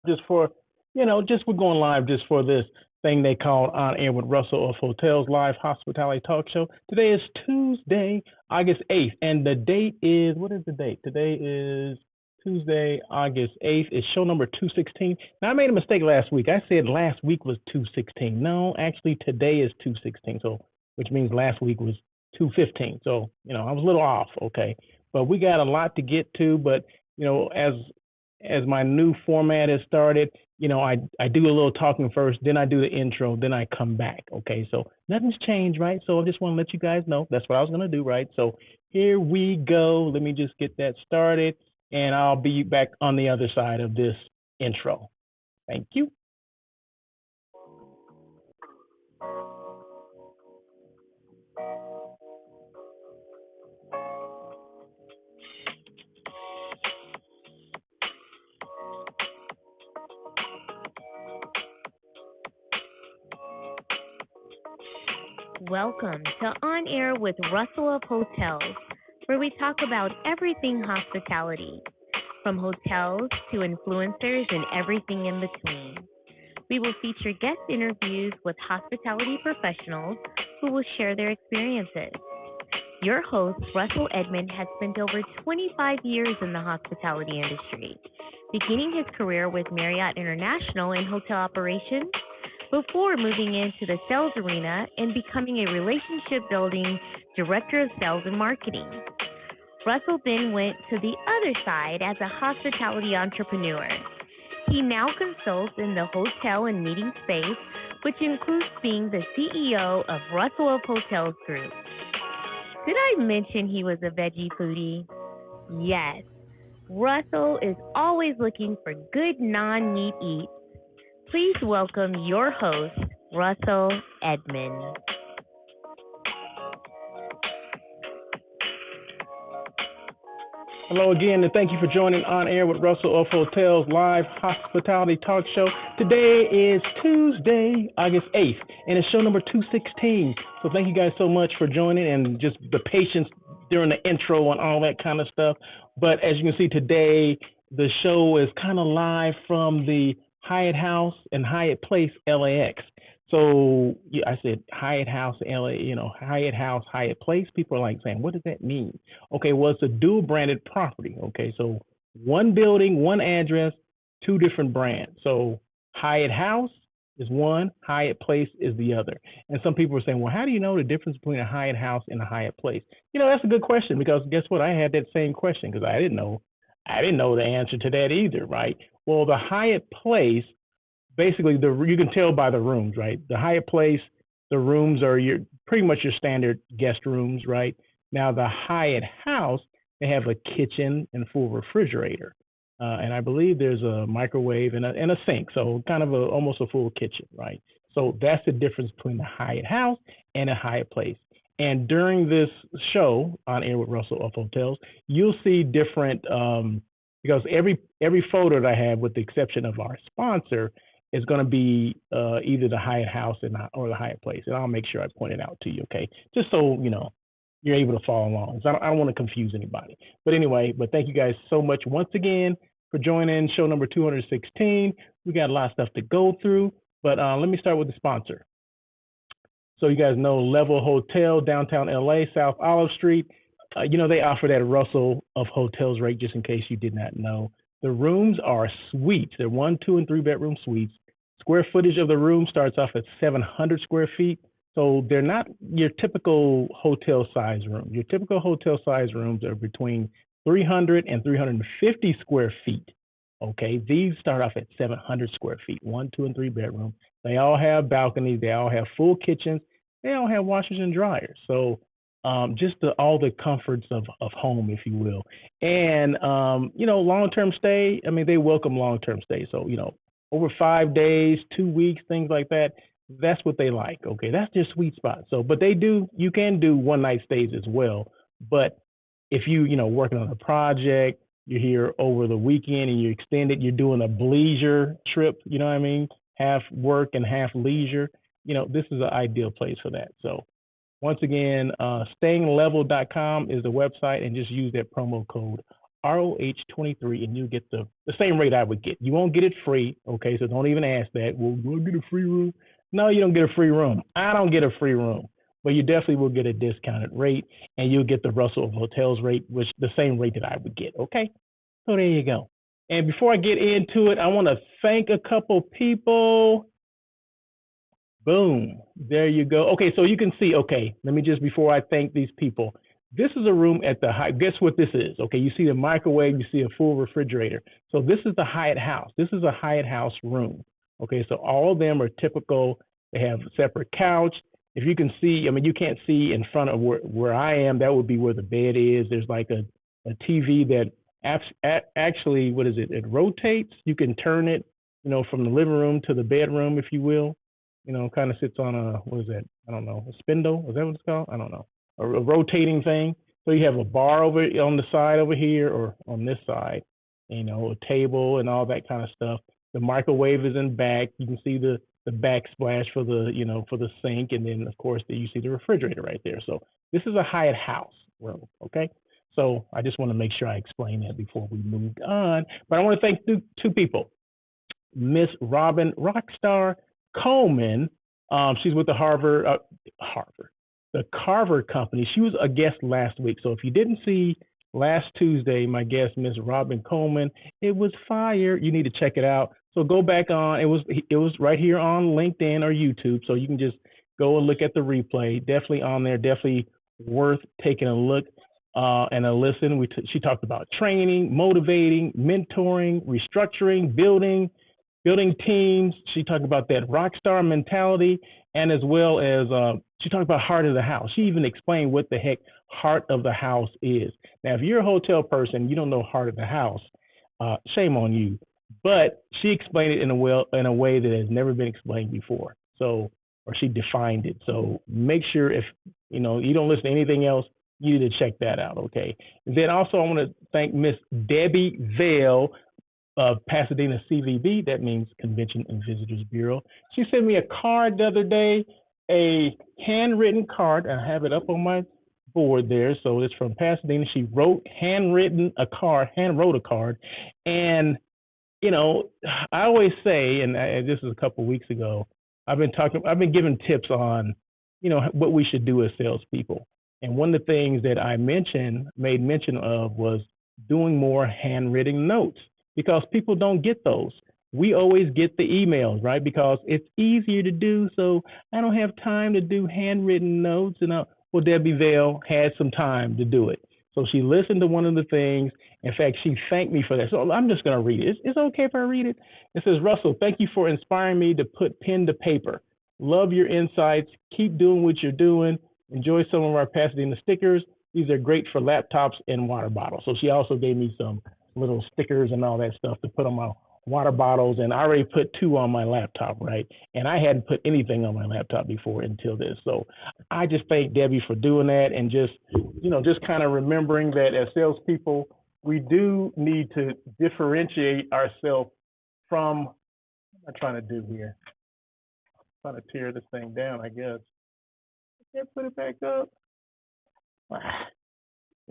just for, just we're going live just for this thing they call On Air with Russell of Hotels Live Hospitality Talk Show. Today is Tuesday, August 8th, and the date is, what is the date? Today is Tuesday, August 8th. It's show number 216. Now, I made a mistake last week. I said last week was 216. No, actually, today is 216, so which means last week was 215. So, I was a little off, okay? But we got a lot to get to, but, as my new format has started, I do a little talking first, then I do the intro, then I come back. Okay, so nothing's changed, right? So I just want to let you guys know that's what I was going to do, right? So here we go. Let me just get that started, and I'll be back on the other side of this intro. Thank you. Welcome to On Air with Russell of Hotels, where we talk about everything hospitality, from hotels to influencers and everything in between. We will feature guest interviews with hospitality professionals who will share their experiences. Your host, Russell Edmond, has spent over 25 years in the hospitality industry, beginning his career with Marriott International in hotel operations, before moving into the sales arena and becoming a relationship-building director of sales and marketing. Russell then went to the other side as a hospitality entrepreneur. He now consults in the hotel and meeting space, which includes being the CEO of Russell of Hotels Group. Did I mention he was a veggie foodie? Yes. Russell is always looking for good non-meat eats. Please welcome your host, Russell Edmond. Hello again, and thank you for joining On Air with Russell of Hotels Live Hospitality Talk Show. Today is Tuesday, August 8th, and it's show number 216. So thank you guys so much for joining and just the patience during the intro and all that kind of stuff. But as you can see today, the show is kind of live from the Hyatt House and Hyatt Place, LAX. So I said Hyatt House, LA, Hyatt House, Hyatt Place. People are like saying, what does that mean? Okay, well, it's a dual branded property. Okay, so one building, one address, two different brands. So Hyatt House is one, Hyatt Place is the other. And some people are saying, well, how do you know the difference between a Hyatt House and a Hyatt Place? That's a good question, because guess what? I had that same question because I didn't know the answer to that either, right? Well, the Hyatt Place, basically, you can tell by the rooms, right? The Hyatt Place, the rooms are pretty much your standard guest rooms, right? Now, the Hyatt House, they have a kitchen and full refrigerator. And I believe there's a microwave and a sink, so kind of almost a full kitchen, right? So that's the difference between the Hyatt House and a Hyatt Place. And during this show, On Air with Russell of Hotels, you'll see different, because every photo that I have, with the exception of our sponsor, is going to be either the Hyatt House or the Hyatt Place. And I'll make sure I point it out to you, okay? Just so, you're able to follow along. So I don't want to confuse anybody. But anyway, thank you guys so much once again for joining show number 216. We got a lot of stuff to go through, but let me start with the sponsor. So you guys know Level Hotel, downtown LA, South Olive Street. They offer that Russell of Hotels rate, just in case you did not know. The rooms are suites. They're 1, 2, and 3 bedroom suites. Square footage of the room starts off at 700 square feet. So they're not your typical hotel size rooms. Your typical hotel size rooms are between 300 and 350 square feet. Okay, these start off at 700 square feet, 1, 2, and 3 bedroom. They all have balconies. They all have full kitchens. They all have washers and dryers. So just all the comforts of home, if you will. And, long-term stay, they welcome long-term stay. So, over 5 days, 2 weeks, things like that, that's what they like. Okay, that's their sweet spot. So, but you can do one-night stays as well. But if working on a project, you're here over the weekend and you extend it, you're doing a bleisure trip, half work and half leisure, this is an ideal place for that. So, once again, stayinglevel.com is the website, and just use that promo code ROH23, and you get the same rate I would get. You won't get it free, okay? So don't even ask that. Well, do I get a free room? No, you don't get a free room. I don't get a free room, but you definitely will get a discounted rate, and you'll get the Russell of Hotels rate, which the same rate that I would get, okay? So there you go. And before I get into it, I want to thank a couple people. Boom. There you go. Okay, so you can see, okay, let me just, before I thank these people, this is a room at the Hyatt. Guess what this is? Okay, you see the microwave, you see a full refrigerator. So this is the Hyatt House. This is a Hyatt House room. Okay, so all of them are typical. They have a separate couch. If you can see, I mean, you can't see in front of where I am. That would be where the bed is. There's like a TV that actually, what is it? It rotates. You can turn it, from the living room to the bedroom, if you will. Kind of sits on a, what is that? I don't know, a spindle. Is that what it's called? I don't know. A rotating thing. So you have a bar over on the side over here, or on this side, a table and all that kind of stuff. The microwave is in back. You can see the backsplash for the, for the sink. And then, of course, you see the refrigerator right there. So this is a Hyatt House room, okay? So I just want to make sure I explain that before we moved on. But I want to thank two people. Miss Robin Rockstar Coleman, she's with the the Carver Company. She was a guest last week. So if you didn't see last Tuesday, my guest, Miss Robin Coleman, it was fire. You need to check it out. So go back on. It was right here on LinkedIn or YouTube. So you can just go and look at the replay. Definitely on there. Definitely worth taking a look and a listen. She talked about training, motivating, mentoring, restructuring, building teams. She talked about that rock star mentality, and as well as she talked about heart of the house. She even explained what the heck heart of the house is. Now, if you're a hotel person, you don't know heart of the house, shame on you. But she explained it in a way that has never been explained before. So, or she defined it. So make sure if you don't listen to anything else, you need to check that out. Okay. And then also I want to thank Miss Debbie Vale of Pasadena CVB, that means Convention and Visitors Bureau. She sent me a card the other day, a handwritten card. I have it up on my board there. So it's from Pasadena. She handwrote a card. And, I always say, and this is a couple of weeks ago, I've been giving tips on, what we should do as salespeople. And one of the things that I made mention of was doing more handwritten notes, because people don't get those. We always get the emails, right? Because it's easier to do. So I don't have time to do handwritten notes. And well, Debbie Vale had some time to do it. So she listened to one of the things. In fact, she thanked me for that. So I'm just going to read it. It's okay if I read it. It says, Russell, thank you for inspiring me to put pen to paper. Love your insights. Keep doing what you're doing. Enjoy some of our Pasadena stickers. These are great for laptops and water bottles. So she also gave me some little stickers and all that stuff to put on my water bottles. And I already put 2 on my laptop, right? And I hadn't put anything on my laptop before until this. So I just thank Debbie for doing that, and just kind of remembering that as salespeople, we do need to differentiate ourselves from, what am I trying to do here? I'm trying to tear this thing down, I guess. I can't put it back up.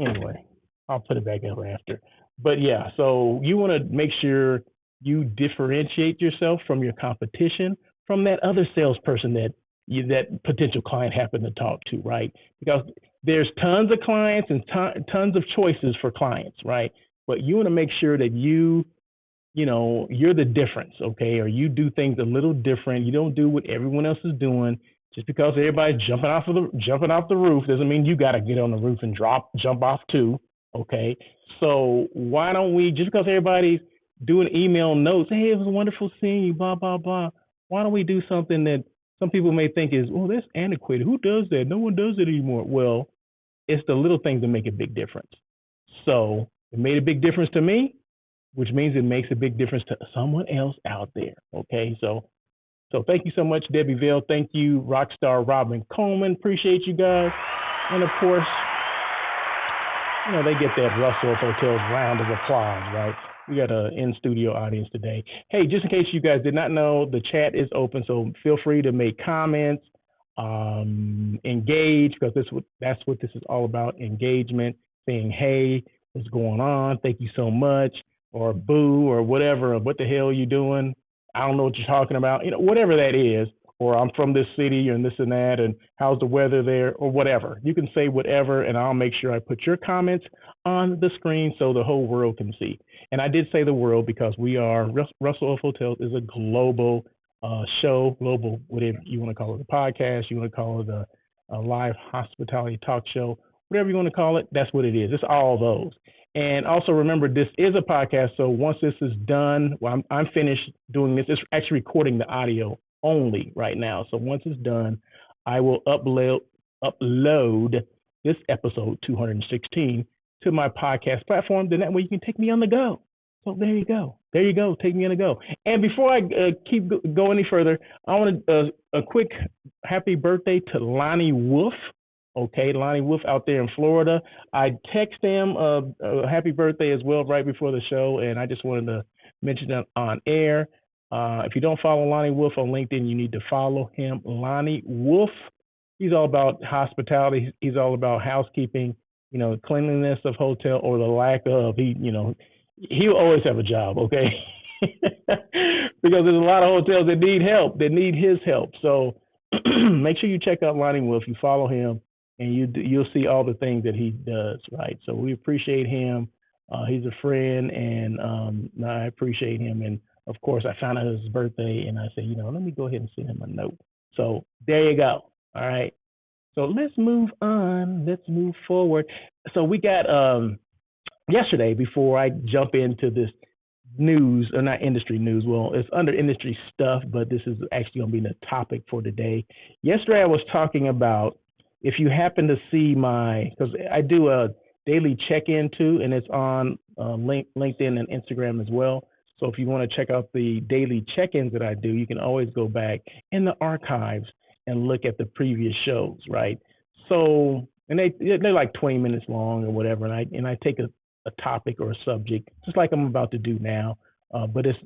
Anyway, I'll put it back up after. But yeah, so you want to make sure you differentiate yourself from your competition, from that other salesperson that potential client happened to talk to, right? Because there's tons of clients and tons of choices for clients, right? But you want to make sure that you're the difference, okay? Or you do things a little different. You don't do what everyone else is doing. Just because everybody's jumping off the roof doesn't mean you got to get on the roof and jump off too, okay? So why don't we, just because everybody's doing email notes, hey, it was wonderful seeing you, blah, blah, blah. Why don't we do something that some people may think is, oh, that's antiquated. Who does that? No one does it anymore. Well, it's the little things that make a big difference. So it made a big difference to me, which means it makes a big difference to someone else out there, okay? So thank you so much, Debbie Vale. Thank you, Rockstar Robin Coleman. Appreciate you guys. And of course, they get that Russell Hotels round of applause, right? We got an in-studio audience today. Hey, just in case you guys did not know, the chat is open, so feel free to make comments, engage, because that's what this is all about, engagement, saying hey, what's going on? Thank you so much, or boo, or whatever. Or what the hell are you doing? I don't know what you're talking about. Whatever that is. Or I'm from this city and this and that, and how's the weather there, or whatever. You can say whatever, and I'll make sure I put your comments on the screen so the whole world can see. And I did say the world because we are Russell of Hotels is a global show, global, whatever you want to call it, a podcast, you want to call it a live hospitality talk show, whatever you want to call it, that's what it is. It's all those. And also remember, this is a podcast, so once this is done, well, I'm finished doing this. It's actually recording the audio only right now. So once it's done, I will upload this episode 216 to my podcast platform. Then that way you can take me on the go. So there you go. There you go. Take me on the go. And before I keep go any further, I want a quick happy birthday to Lonnie Wolf. Okay, Lonnie Wolf out there in Florida. I text him a happy birthday as well right before the show, and I just wanted to mention that on air. If you don't follow Lonnie Wolf on LinkedIn, you need to follow him. Lonnie Wolf, he's all about hospitality. He's all about housekeeping, cleanliness of hotel or the lack of. He'll always have a job, okay? Because there's a lot of hotels that need help, that need his help. So make sure you check out Lonnie Wolf. You follow him, and you'll see all the things that he does, right? So we appreciate him. He's a friend, and I appreciate him. And of course, I found out his birthday, and I said, let me go ahead and send him a note. So there you go. All right. So let's move on. Let's move forward. So we got yesterday, before I jump into this news, or not industry news, well, it's under industry stuff, but this is actually going to be the topic for today. Yesterday, I was talking about, if you happen to see because I do a daily check-in too, and it's on LinkedIn and Instagram as well. So if you want to check out the daily check-ins that I do, you can always go back in the archives and look at the previous shows, right? So, and they're like 20 minutes long or whatever, and I take a topic or a subject, just like I'm about to do now, but it's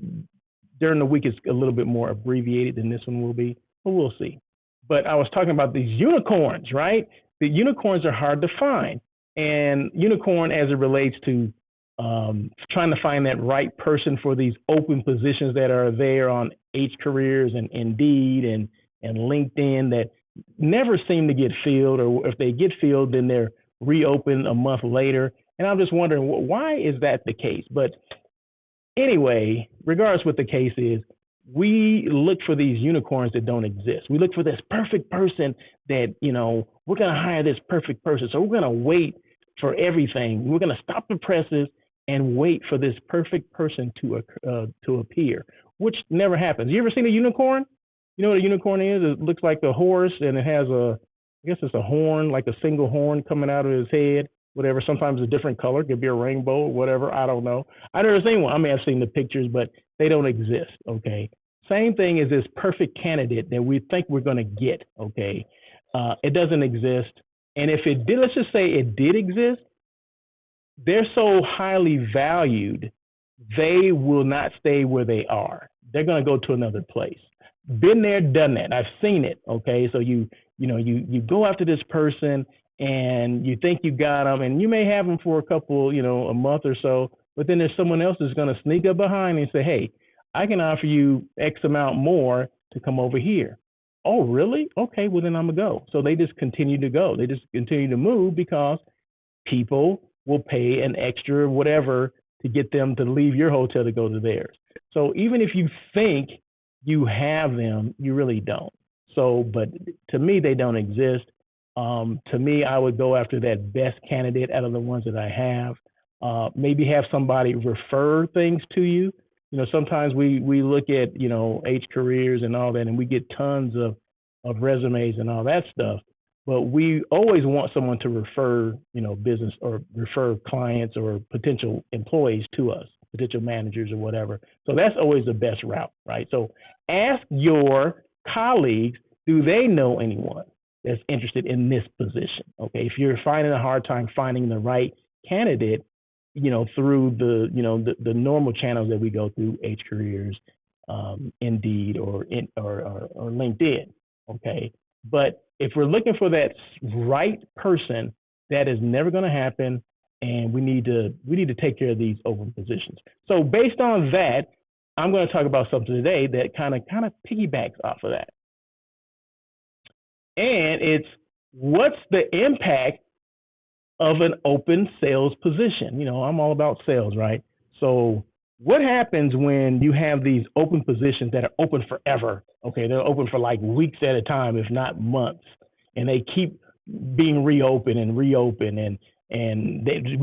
during the week, it's a little bit more abbreviated than this one will be, but we'll see. But I was talking about these unicorns, right? The unicorns are hard to find, and unicorn as it relates to trying to find that right person for these open positions that are there on Hcareers and Indeed and LinkedIn that never seem to get filled, or if they get filled, then they're reopened a month later. And I'm just wondering, why is that the case? But anyway, regardless what the case is, we look for these unicorns that don't exist. We look for this perfect person that, we're going to hire this perfect person. So we're going to wait for everything. We're going to stop the presses and wait for this perfect person to appear, which never happens. You ever seen a unicorn? You know what a unicorn is? It looks like a horse, and it has I guess it's a horn, like a single horn coming out of his head, whatever. Sometimes a different color. It could be a rainbow or whatever. I don't know. I've never seen one. I may have seen the pictures, but they don't exist, okay? Same thing as this perfect candidate that we think we're going to get, okay? It doesn't exist. And if it did, let's just say it did exist, they're so highly valued, they will not stay where they are. They're going to go to another place. Been there, done that. I've seen it. Okay, so you go after this person and you think you got them, and you may have them for a month or so, but then there's someone else that's going to sneak up behind and say, hey, I can offer you X amount more to come over here. Oh, really? Okay, well then I'm gonna go. So they just continue to go. They just continue to move because people will pay an extra whatever to get them to leave your hotel to go to theirs. So even if you think you have them, you really don't. So, but to me, they don't exist. To me, I would go after that best candidate out of the ones that I have. Maybe have somebody refer things to you. Sometimes we look at, Hcareers and all that, and we get tons of resumes and all that stuff. But we always want someone to refer, business or refer clients or potential employees to us, potential managers or whatever. So that's always the best route, right? So ask your colleagues, do they know anyone that's interested in this position? Okay, if you're finding a hard time finding the right candidate, through the normal channels that we go through, Hcareers, Indeed, or LinkedIn. Okay, but if we're looking for that right person, that is never going to happen. and we need to take care of these open positions. So based on that, I'm going to talk about something today that kind of piggybacks off of that, and it's what's the impact of an open sales position. You know, I'm all about sales, right? So what happens when you have these open positions that are open forever? Okay, they're open for like weeks at a time, if not months, and they keep being reopened and we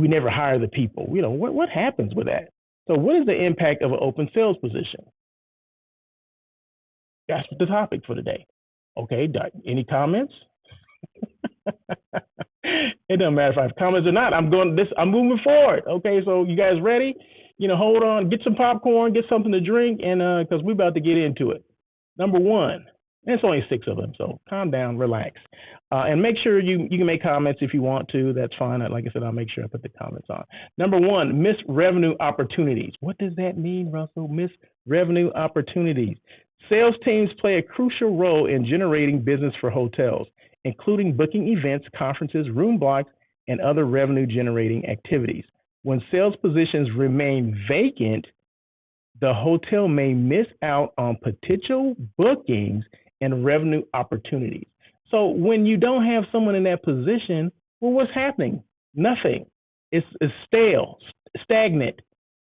never hire the people. You know, what happens with that? So what is the impact of an open sales position? That's the topic for today. Okay, any comments? It doesn't matter if I have comments or not. I'm moving forward. Okay, so you guys ready? You know, hold on, get some popcorn, get something to drink, and because we're about to get into it. Number one, and it's only 6 of them, so calm down, relax, and make sure you can make comments if you want to. That's fine. Like I said, I'll make sure I put the comments on. Number one, missed revenue opportunities. What does that mean, Russell? Missed revenue opportunities. Sales teams play a crucial role in generating business for hotels, including booking events, conferences, room blocks, and other revenue-generating activities. When sales positions remain vacant, the hotel may miss out on potential bookings and revenue opportunities. So when you don't have someone in that position, well, what's happening? Nothing. It's stale, stagnant.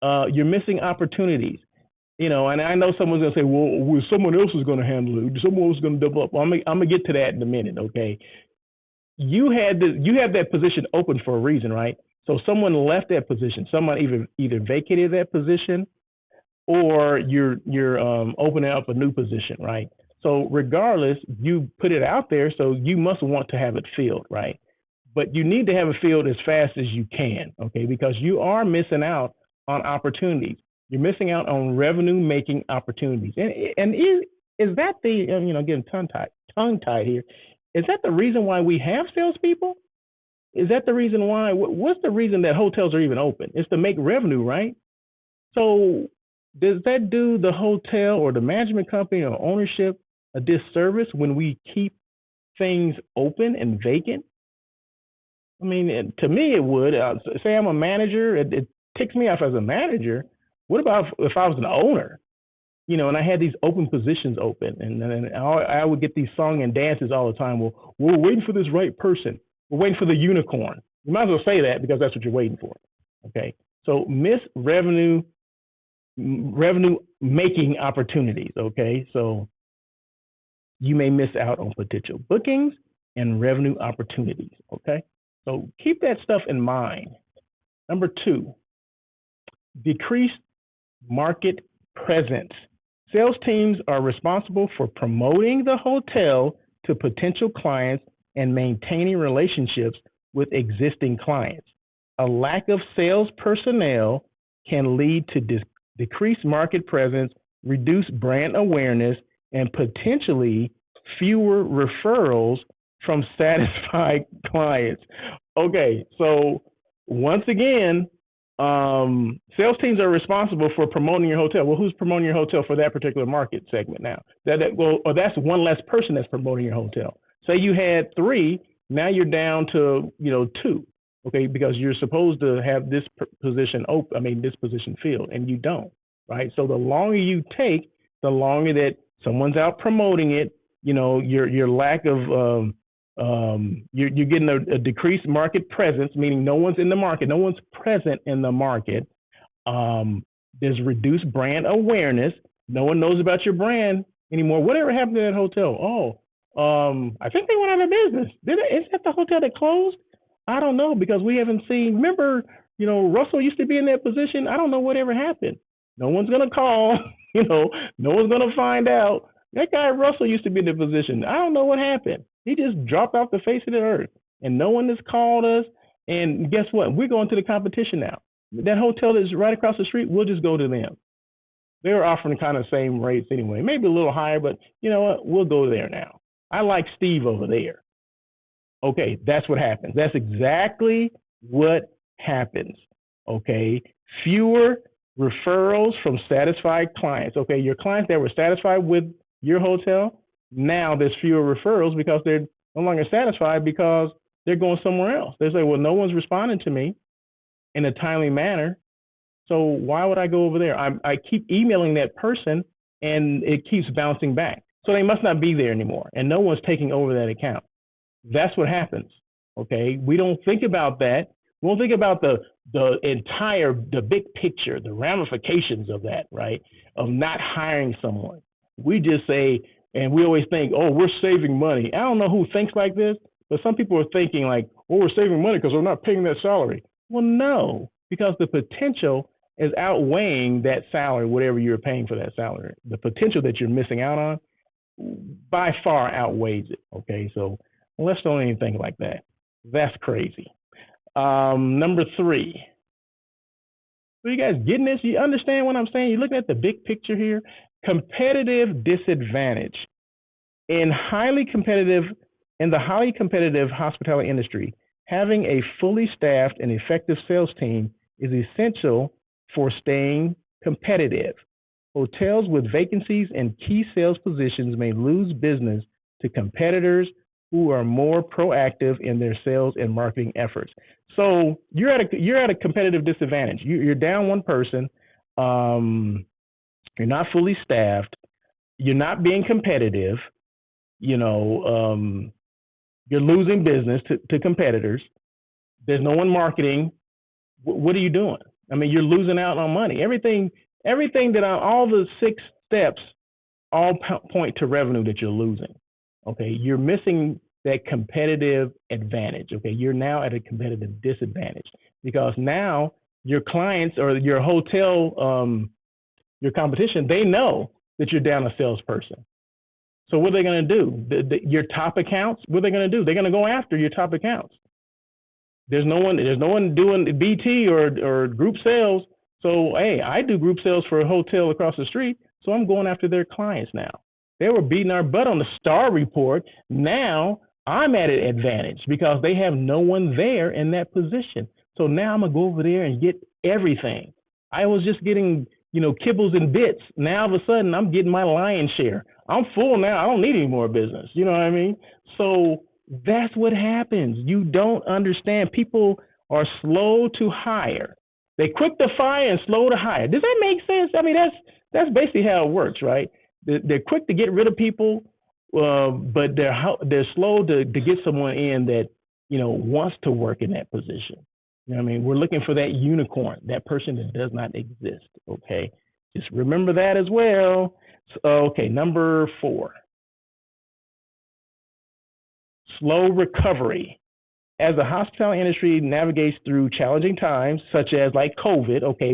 You're missing opportunities. You know, and I know someone's going to say, well, someone else is going to handle it. Someone else is going to double up. Well, I'm going to get to that in a minute, okay? You have that position open for a reason, right? So someone left that position. Someone either vacated that position, or you're opening up a new position, right? So regardless, you put it out there, so you must want to have it filled, right? But you need to have it filled as fast as you can, okay? Because you are missing out on opportunities. You're missing out on revenue-making opportunities. And is that the, you know, getting tongue-tied here, is that the reason why we have salespeople? Is that the reason why? What's the reason that hotels are even open? It's to make revenue, right? So does that do the hotel or the management company or ownership a disservice when we keep things open and vacant? I mean, to me, it would. Say I'm a manager, it ticks me off as a manager. What about if I was an owner, you know, and I had these open positions open, and I would get these song and dances all the time. Well, we're waiting for this right person. We're waiting for the unicorn. You might as well say that because that's what you're waiting for. Okay. So miss revenue making opportunities. Okay. So you may miss out on potential bookings and revenue opportunities. Okay. So keep that stuff in mind. Number 2, decreased market presence. Sales teams are responsible for promoting the hotel to potential clients and maintaining relationships with existing clients. A lack of sales personnel can lead to decreased market presence, reduced brand awareness, and potentially fewer referrals from satisfied clients. Okay, so once again, sales teams are responsible for promoting your hotel. Well, who's promoting your hotel for that particular market segment now? That's one less person that's promoting your hotel. Say you had 3, now you're down to 2. Okay, because you're supposed to have this position this position filled, and you don't, right? So the longer you take, the longer that someone's out promoting it. You know, your lack of you're getting a decreased market presence, meaning no one's in the market, no one's present in the market. There's reduced brand awareness. No one knows about your brand anymore. Whatever happened to that hotel? I think they went out of business. Is that the hotel that closed? I don't know, because we haven't seen. Remember, Russell used to be in that position. I don't know whatever happened. No one's gonna call. No one's gonna find out. That guy Russell used to be in the position. I don't know what happened. He just dropped off the face of the earth, and no one has called us. And guess what? We're going to the competition now. That hotel that's right across the street, we'll just go to them. They're offering kind of same rates anyway, maybe a little higher, but you know what? We'll go there now. I like Steve over there. Okay, that's what happens. That's exactly what happens. Okay, fewer referrals from satisfied clients. Okay, your clients that were satisfied with your hotel, now there's fewer referrals because they're no longer satisfied because they're going somewhere else. They say, well, no one's responding to me. in a timely manner. So why would I go over there? I keep emailing that person and it keeps bouncing back. So they must not be there anymore and no one's taking over that account. That's what happens. Okay. We don't think about that. We don't think about the big picture, the ramifications of that, right? Of not hiring someone. We just say, and we always think, oh, we're saving money. I don't know who thinks like this, but some people are thinking like, oh, we're saving money because we're not paying that salary. Well, no, because the potential is outweighing that salary, whatever you're paying for that salary. The potential that you're missing out on by far outweighs it. Okay, so let's don't even think like that. That's crazy. Number 3. So you guys getting this? You understand what I'm saying? You're looking at the big picture here. Competitive disadvantage. In the highly competitive hospitality industry, having a fully staffed and effective sales team is essential for staying competitive. Hotels with vacancies in key sales positions may lose business to competitors who are more proactive in their sales and marketing efforts. So you're at a competitive disadvantage. You're down one person. You're not fully staffed. You're not being competitive. You're losing business to competitors. There's no one marketing. What are you doing? I mean, you're losing out on money. Everything that all the 6 steps all point to revenue that you're losing. Okay, you're missing that competitive advantage. Okay, you're now at a competitive disadvantage because now your clients or your hotel, your competition, they know that you're down a salesperson. So what are they going to do? Your top accounts, what are they going to do? They're going to go after your top accounts. There's no one doing BT or group sales. So, hey, I do group sales for a hotel across the street, so I'm going after their clients now. They were beating our butt on the star report. Now I'm at an advantage because they have no one there in that position. So now I'm going to go over there and get everything. I was just getting, kibbles and bits. Now all of a sudden I'm getting my lion's share. I'm full now. I don't need any more business. You know what I mean? So that's what happens. You don't understand. People are slow to hire. They're quick to fire and slow to hire. Does that make sense? I mean, that's basically how it works, right? They're quick to get rid of people, but they're slow to get someone in that wants to work in that position. You know what I mean? We're looking for that unicorn, that person that does not exist. Okay, just remember that as well. So, okay, number 4. Slow recovery. As the hospitality industry navigates through challenging times, such as like COVID, okay,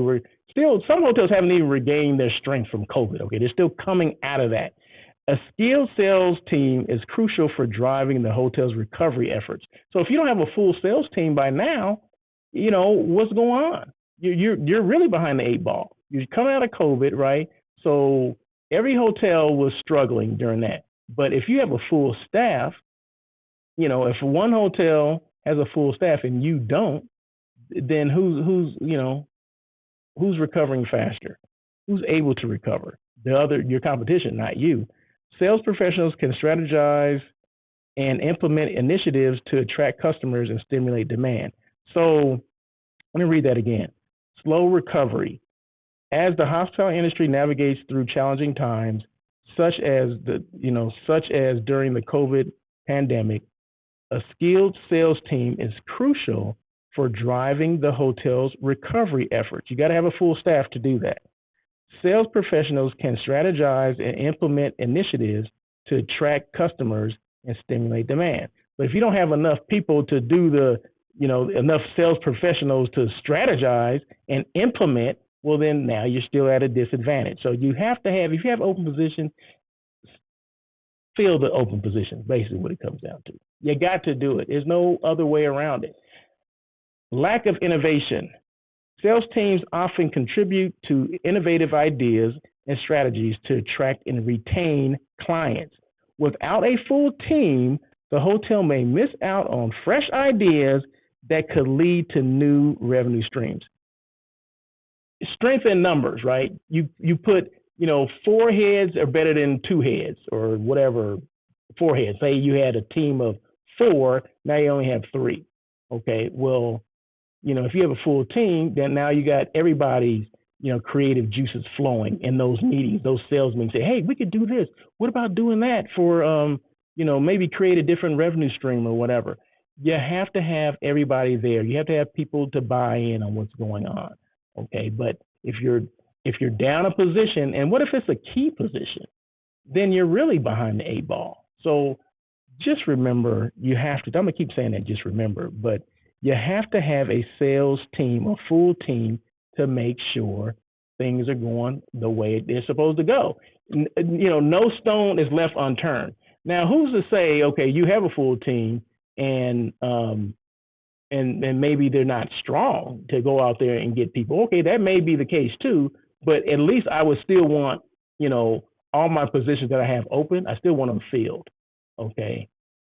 some hotels haven't even regained their strength from COVID, okay, they're still coming out of that. A skilled sales team is crucial for driving the hotel's recovery efforts. So if you don't have a full sales team by now, what's going on? You're really behind the 8 ball. You're coming out of COVID, right? So every hotel was struggling during that. But if you have a full staff, if one hotel has a full staff and you don't, then who's recovering faster? Who's able to recover? Your competition, not you. Sales professionals can strategize and implement initiatives to attract customers and stimulate demand. So let me read that again. Slow recovery. As the hospitality industry navigates through challenging times, such as during the COVID pandemic, a skilled sales team is crucial for driving the hotel's recovery efforts. You got to have a full staff to do that. Sales professionals can strategize and implement initiatives to attract customers and stimulate demand. But if you don't have enough people to do enough sales professionals to strategize and implement, well, then now you're still at a disadvantage. So you have to have, if you have open position, fill the open position, basically what it comes down to. You got to do it. There's no other way around it. Lack of innovation. Sales teams often contribute to innovative ideas and strategies to attract and retain clients. Without a full team, the hotel may miss out on fresh ideas that could lead to new revenue streams. Strength in numbers, right? You put, 4 heads are better than 2 heads or whatever, 4 heads. Say you had a team of 4, now you only have 3. Okay, well, if you have a full team, then now you got everybody's, creative juices flowing in those meetings. Those salesmen say, hey, we could do this. What about doing that for, maybe create a different revenue stream or whatever. You have to have everybody there. You have to have people to buy in on what's going on. Okay. But if you're down a position, and what if it's a key position, then you're really behind the eight ball. So just remember, I'm going to keep saying that, just remember, but you have to have a sales team, a full team, to make sure things are going the way they're supposed to go. No stone is left unturned. Now, who's to say, okay, you have a full team and maybe they're not strong to go out there and get people. Okay, that may be the case too, but at least I would still want, all my positions that I have open, I still want them filled. Okay.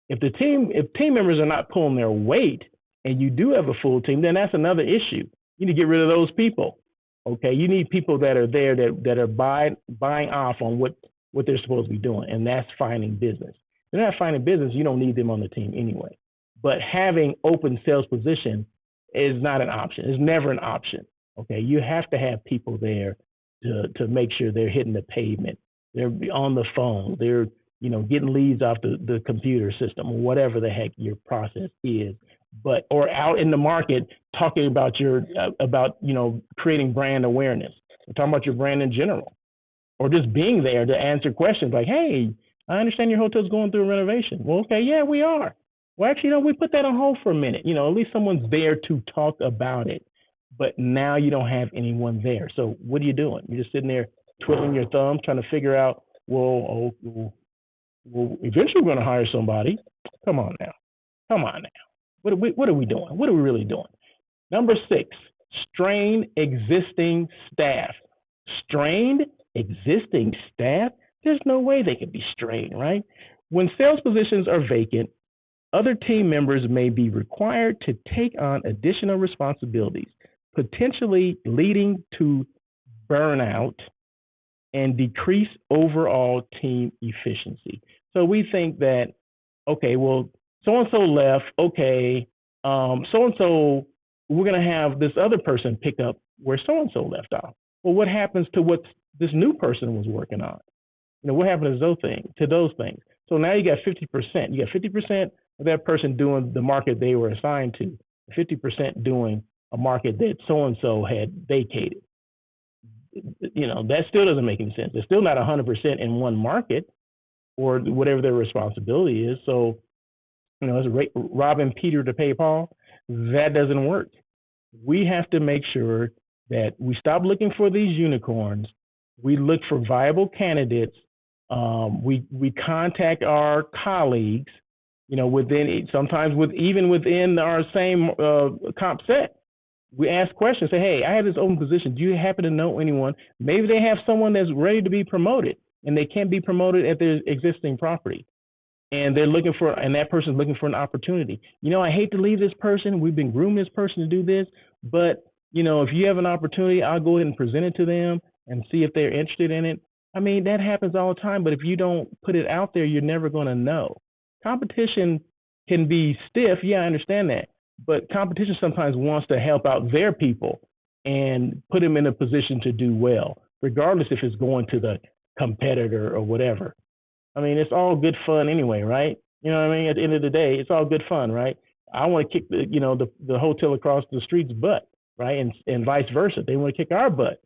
If team members are not pulling their weight and you do have a full team, then that's another issue. You need to get rid of those people. Okay. You need people that are there that are buying off on what they're supposed to be doing, and that's finding business. If they're not finding business, you don't need them on the team anyway. But having open sales position is not an option. It's never an option. Okay. You have to have people there to make sure they're hitting the pavement. They're on the phone. They're, getting leads off the computer system or whatever the heck your process is. Or out in the market talking about creating brand awareness. We're talking about your brand in general, or just being there to answer questions like, hey, I understand your hotel's going through a renovation. Well, okay, yeah, we are. Well, actually, we put that on hold for a minute. At least someone's there to talk about it. But now you don't have anyone there. So what are you doing? You're just sitting there twiddling your thumbs, trying to figure out, well, eventually we're going to hire somebody. Come on now. What are we doing? What are we really doing? Number 6, strain existing staff. Strained existing staff? There's no way they could be strained, right? When sales positions are vacant, other team members may be required to take on additional responsibilities, potentially leading to burnout and decrease overall team efficiency. So we think that, okay, well, so-and-so left, okay, so-and-so, we're going to have this other person pick up where so-and-so left off. Well, what happens to what this new person was working on? What happens to those things? So now you got 50%. You got 50% of that person doing the market they were assigned to, 50% doing a market that so-and-so had vacated. That still doesn't make any sense. They're still not 100% in one market or whatever their responsibility is. So, it's robbing Peter to pay Paul. That doesn't work. We have to make sure that we stop looking for these unicorns. We look for viable candidates. We contact our colleagues, sometimes even within our same comp set. We ask questions, say, hey, I have this open position. Do you happen to know anyone? Maybe they have someone that's ready to be promoted and they can't be promoted at their existing property. And that person's looking for an opportunity. I hate to leave this person. We've been grooming this person to do this, but if you have an opportunity, I'll go ahead and present it to them and see if they're interested in it. I mean, that happens all the time, but if you don't put it out there, you're never going to know. Competition can be stiff. Yeah, I understand that. But competition sometimes wants to help out their people and put them in a position to do well, regardless if it's going to the competitor or whatever. I mean, it's all good fun anyway, right? You know what I mean? At the end of the day, it's all good fun, right? I want to kick the hotel across the street's butt, right? And vice versa. They want to kick our butt.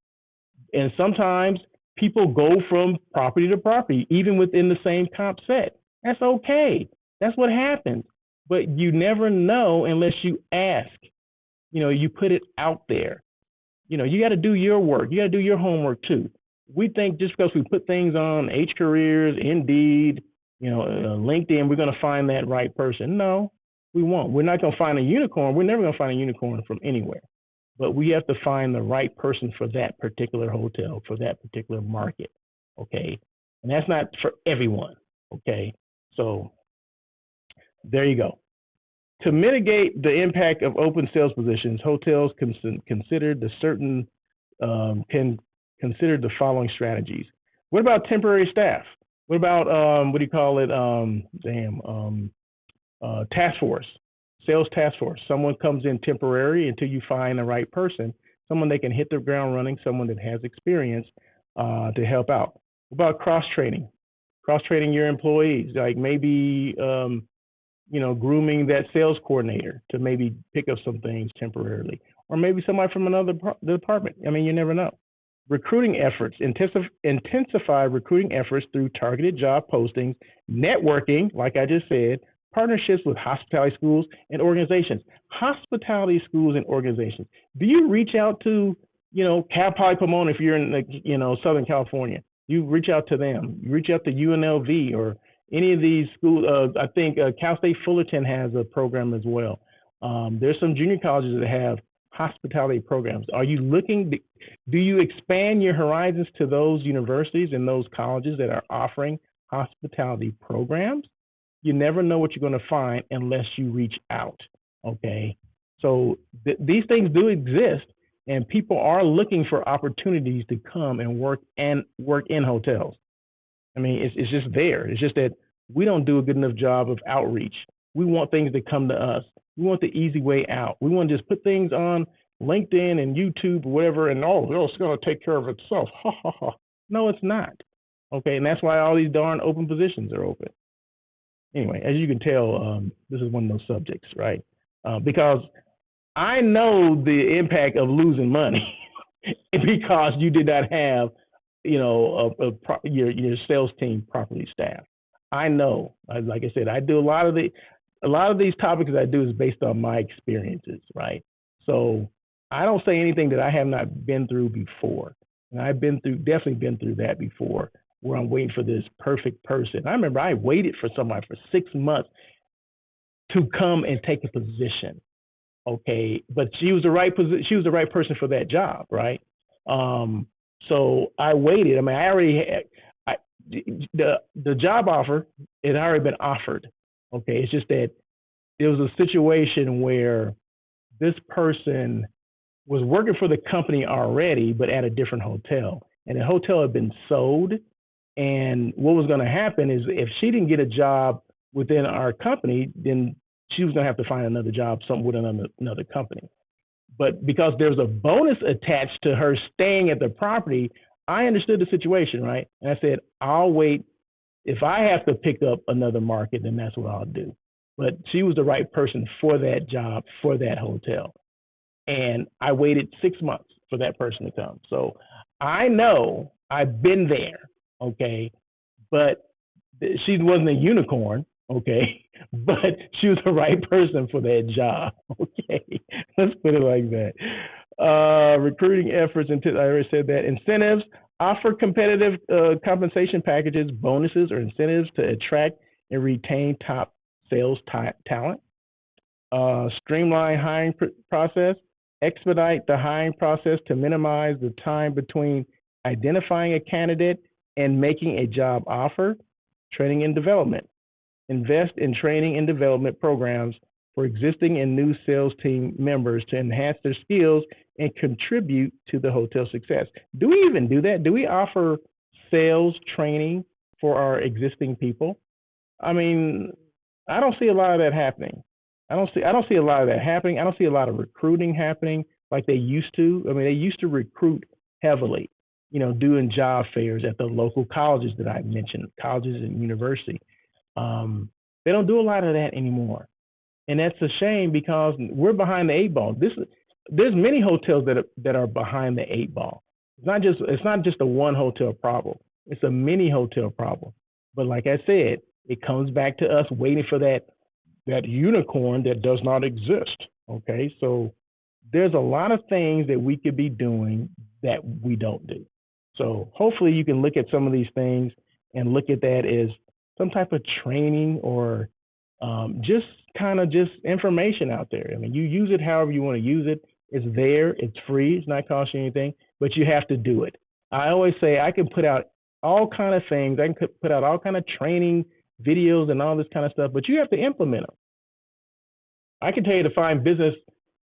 And sometimes people go from property to property, even within the same comp set. That's okay. That's what happens. But you never know unless you ask. You put it out there. You got to do your work. You got to do your homework too. We think just because we put things on Hcareers, Indeed, LinkedIn, we're going to find that right person. No, we won't. We're not going to find a unicorn. We're never going to find a unicorn from anywhere. But we have to find the right person for that particular hotel, for that particular market. Okay. And that's not for everyone. Okay. So there you go. To mitigate the impact of open sales positions, hotels can consider the following strategies. What about temporary staff? What about task force? Sales task force. Someone comes in temporary until you find the right person, someone that can hit the ground running, someone that has experience to help out. What about cross training? Cross training your employees, like maybe grooming that sales coordinator to maybe pick up some things temporarily, or maybe somebody from another department. I mean, you never know. Recruiting efforts, intensify recruiting efforts through targeted job postings, networking, like I just said, partnerships with hospitality schools and organizations. Hospitality schools and organizations. Do you reach out to, Cal Poly Pomona if you're in, Southern California? You reach out to them. You reach out to UNLV or any of these schools. I think Cal State Fullerton has a program as well. There's some junior colleges that have hospitality programs. Are you looking, do you expand your horizons to those universities and those colleges that are offering hospitality programs? You never know what you're going to find unless you reach out. Okay. So these things do exist, and people are looking for opportunities to come and work in hotels. I mean, it's just there. It's just that we don't do a good enough job of outreach. We want things to come to us. We want the easy way out. We want to just put things on LinkedIn and YouTube or whatever, and it's going to take care of itself. Ha ha ha. No, it's not. Okay, and that's why all these darn open positions are open. Anyway, as you can tell, this is one of those subjects, right? Because I know the impact of losing money because you did not have, your sales team properly staffed. I know, like I said, I do a lot of these topics that I do is based on my experiences, right? So I don't say anything that I have not been through before, and I've definitely been through that before, where I'm waiting for this perfect person. I remember I waited for somebody for 6 months to come and take a position. Okay, but she was the right person for that job, right? So I waited. I mean, I already had the job offer. It had already been offered. Okay, it's just that there was a situation where this person was working for the company already, but at a different hotel, and the hotel had been sold. And what was going to happen is if she didn't get a job within our company, then she was going to have to find another job with another company. But because there's a bonus attached to her staying at the property, I understood the situation, right? And I said, I'll wait. If I have to pick up another market, then that's what I'll do. But she was the right person for that job, for that hotel. And I waited 6 months for that person to come. So I know I've been there. Okay, but she wasn't a unicorn. Okay, but she was the right person for that job. Okay, let's put it like that. Recruiting efforts, I already said that. Incentives, offer competitive compensation packages, bonuses, or incentives to attract and retain top sales talent. Streamline hiring process, expedite the hiring process to minimize the time between identifying a candidate and making a job offer. Training and development. Invest in training and development programs for existing and new sales team members to enhance their skills and contribute to the hotel success. Do we even do that? Do we offer sales training for our existing people? I mean, I don't see a lot of that happening. I don't see a lot of that happening. I don't see a lot of recruiting happening like they used to. I mean, they used to recruit heavily, doing job fairs at the local colleges that I mentioned, colleges and university. They don't do a lot of that anymore. And that's a shame because we're behind the 8 ball. There's many hotels that are behind the 8 ball. It's not just a one hotel problem. It's a mini hotel problem. But like I said, it comes back to us waiting for that unicorn that does not exist. Okay, so there's a lot of things that we could be doing that we don't do. So hopefully you can look at some of these things and look at that as some type of training or just information out there. I mean, you use it however you want to use it. It's there. It's free. It's not costing you anything, but you have to do it. I always say I can put out all kind of things. I can put out all kind of training videos and all this kind of stuff, but you have to implement them. I can tell you to find business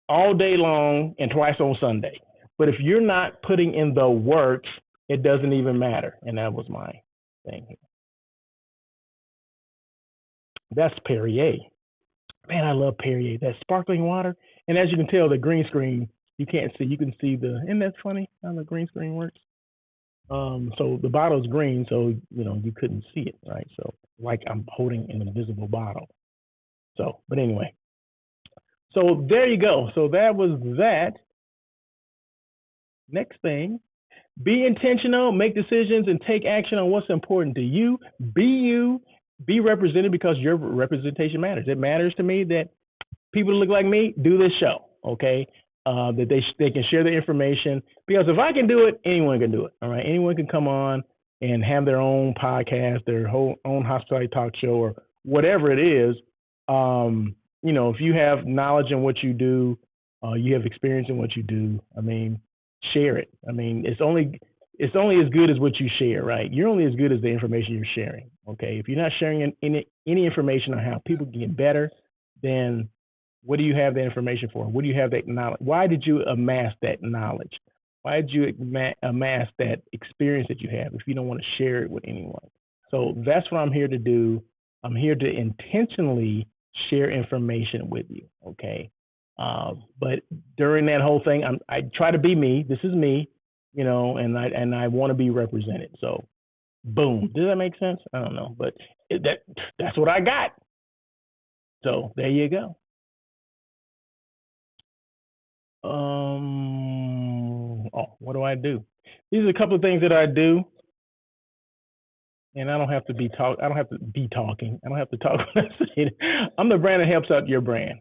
all day long and twice on Sunday. But if you're not putting in the work, it doesn't even matter. And that was my thing here. That's Perrier. Man, I love Perrier, that sparkling water. And as you can tell, the green screen, you can't see. You can see isn't that funny how the green screen works? So the bottle's green, so you couldn't see it, right? So like I'm holding an invisible bottle. So, but anyway, so there you go. So that was that. Next thing, be intentional, make decisions, and take action on what's important to you. Be you, be represented because your representation matters. It matters to me that people that look like me do this show, okay? That they can share the information, because if I can do it, anyone can do it. All right, anyone can come on and have their own podcast, their own hospitality talk show, or whatever it is. If you have knowledge in what you do, you have experience in what you do. I mean, share it. I mean, it's only as good as what you share, right? You're only as good as the information you're sharing. Okay, if you're not sharing any information on how people can get better, then what do you have that information for? What do you have that knowledge? Why did you amass that knowledge? Why did you amass that experience that you have if you don't want to share it with anyone? So that's what I'm here to do. I'm here to intentionally share information with you. Okay. But during that whole thing, I try to be me. This is me, and I want to be represented. So, boom. Does that make sense? I don't know, but that's what I got. So there you go. What do I do? These are a couple of things that I do, and I don't have to be talking. I don't have to talk when I say it. I'm the brand that helps out your brand.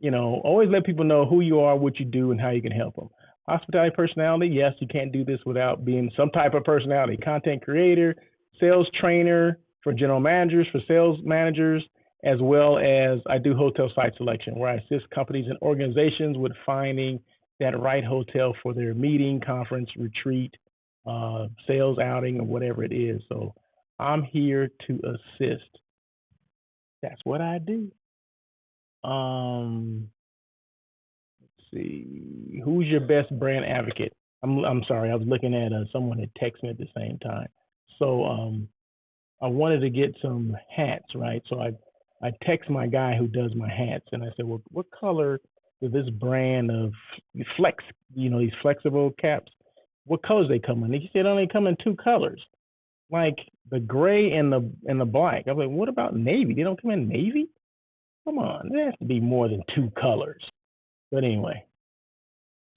Always let people know who you are, what you do, and how you can help them. Hospitality personality, yes, you can't do this without being some type of personality. Content creator, sales trainer for general managers, for sales managers, as well as I do hotel site selection, where I assist companies and organizations with finding that right hotel for their meeting, conference, retreat, sales outing, or whatever it is. So I'm here to assist. That's what I do. Let's see. Who's your best brand advocate? I'm sorry. I was looking at someone had texted me at the same time. So I wanted to get some hats, right? So I text my guy who does my hats, and I said, well, what color does this brand of flex, these flexible caps, what colors they come in? He said only come in two colors, like the gray and the black. I was like, what about navy? They don't come in navy? Come on, there has to be more than two colors. But anyway,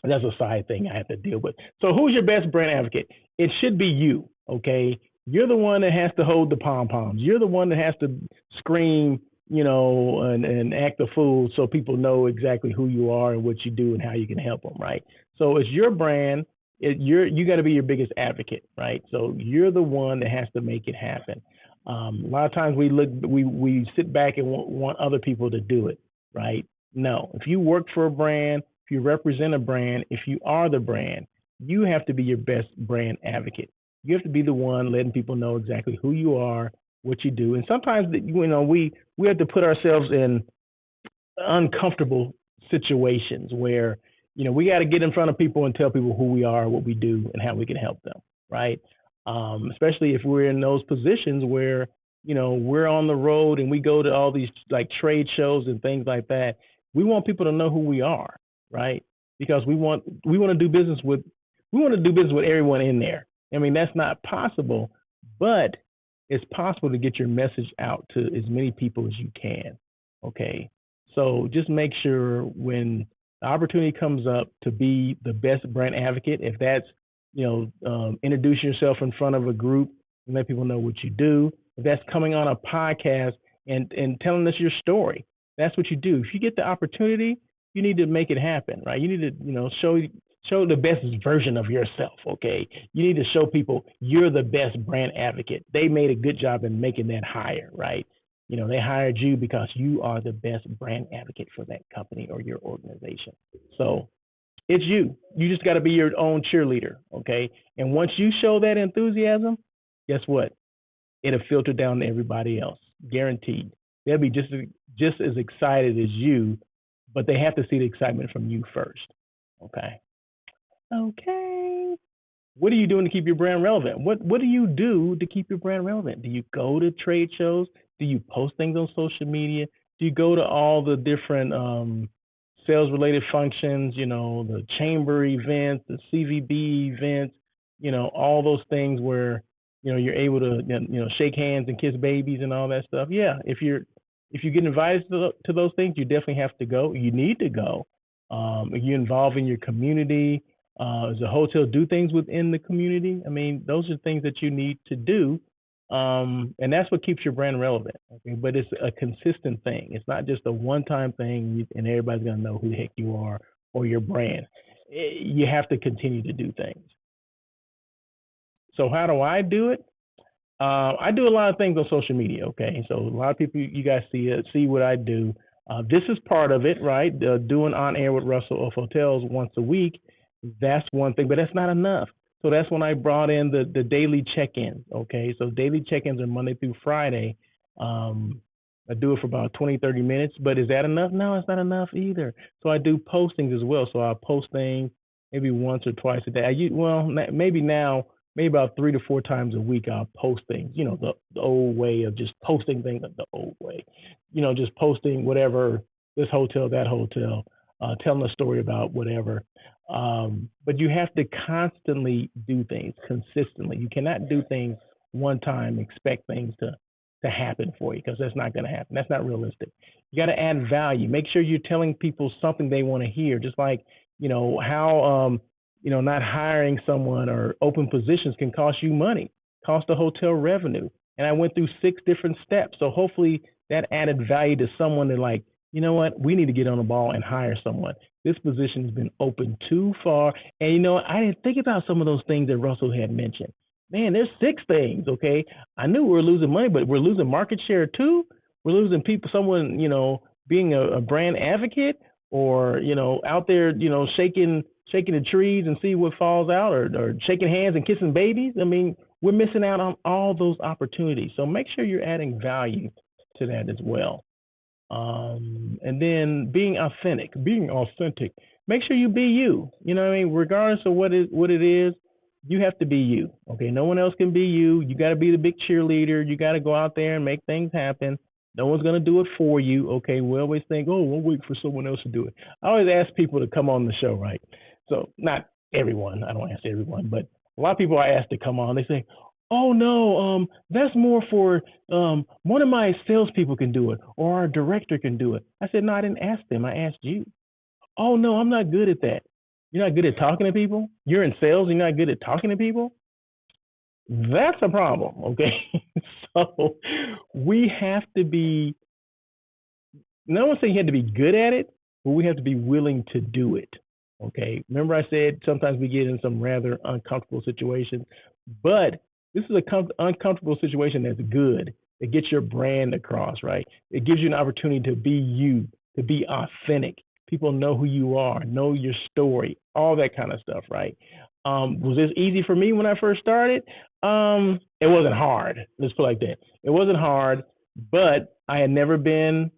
that's a side thing I have to deal with. So who's your best brand advocate? It should be you, okay? You're the one that has to hold the pom-poms. You're the one that has to scream, and act a fool so people know exactly who you are and what you do and how you can help them, right? So it's your brand. You got to be your biggest advocate, right? So you're the one that has to make it happen. A lot of times we sit back and want other people to do it, right? No, if you work for a brand, if you represent a brand, if you are the brand, you have to be your best brand advocate. You have to be the one letting people know exactly who you are, what you do. And sometimes, we have to put ourselves in uncomfortable situations where, we got to get in front of people and tell people who we are, what we do, and how we can help them, right? Especially if we're in those positions where, we're on the road and we go to all these like trade shows and things like that. We want people to know who we are, right? Because we want to do business with everyone in there. I mean, that's not possible, but it's possible to get your message out to as many people as you can. Okay. So just make sure when the opportunity comes up to be the best brand advocate, if that's, introduce yourself in front of a group and let people know what you do. If that's coming on a podcast and telling us your story, that's what you do. If you get the opportunity, you need to make it happen, right? You need to, show the best version of yourself, okay? You need to show people you're the best brand advocate. They made a good job in making that hire, right? They hired you because you are the best brand advocate for that company or your organization. So it's you. You just got to be your own cheerleader, okay? And once you show that enthusiasm, guess what? It'll filter down to everybody else, guaranteed. They'll be just as excited as you, but they have to see the excitement from you first, okay? Okay. What are you doing to keep your brand relevant? What do you do to keep your brand relevant? Do you go to trade shows? Do you post things on social media? you go to all the different sales related functions, the chamber events, the CVB events, all those things where, you're able to, shake hands and kiss babies and all that stuff. Yeah, if you get invited to those things, you definitely have to go. You need to go. If you're involved in your community, does the hotel do things within the community? I mean, those are things that you need to do. And that's what keeps your brand relevant. Okay? But it's a consistent thing. It's not just a one-time thing and everybody's going to know who the heck you are or your brand. You have to continue to do things. So how do I do it? I do a lot of things on social media. Okay, so a lot of people, you guys see what I do. This is part of it, right? Doing on air with Russell of Hotels once a week. That's one thing, but that's not enough. So that's when I brought in the daily check-ins. Okay, so daily check-ins are Monday through Friday. I do it for about 20, 30 minutes, but is that enough? No, it's not enough either. So I do postings as well. So I post things maybe once or twice a day. Maybe about 3 to 4 times a week I'll post things, the old way of just posting things the old way, just posting whatever, this hotel, that hotel, telling a story about whatever. But you have to constantly do things consistently. You cannot do things one time, expect things to happen for you, because that's not going to happen. That's not realistic. You got to add value. Make sure you're telling people something they want to hear, just like, how, not hiring someone or open positions can cost you money, cost the hotel revenue. And I went through 6 different steps. So hopefully that added value to someone that, like, you know what, we need to get on the ball and hire someone. This position has been open too far. And I didn't think about some of those things that Russell had mentioned. Man, there's 6 things, okay? I knew we were losing money, but we're losing market share too. We're losing someone, being a brand advocate, or, out there, shaking the trees and see what falls out, or shaking hands and kissing babies. I mean, we're missing out on all those opportunities. So make sure you're adding value to that as well. And then being authentic. Make sure you be you. You know what I mean? Regardless of what it is, you have to be you. Okay, no one else can be you. You got to be the big cheerleader. You got to go out there and make things happen. No one's going to do it for you. Okay, we always think, oh, we'll wait for someone else to do it. I always ask people to come on the show, right? So not everyone. I don't ask everyone, but a lot of people I ask to come on. They say, oh no, that's more for one of my salespeople can do it, or our director can do it. I said, no, I didn't ask them. I asked you. Oh no, I'm not good at that. You're not good at talking to people? You're in sales and you're not good at talking to people? That's a problem, okay? So we have to be, no one saying you have to be good at it, but we have to be willing to do it, okay? Remember I said sometimes we get in some rather uncomfortable situations, but this is an uncomfortable situation that's good. It gets your brand across, right? It gives you an opportunity to be you, to be authentic. People know who you are, know your story, all that kind of stuff, right? Was this easy for me when I first started? It wasn't hard. Let's put it like that. It wasn't hard, but I had never been,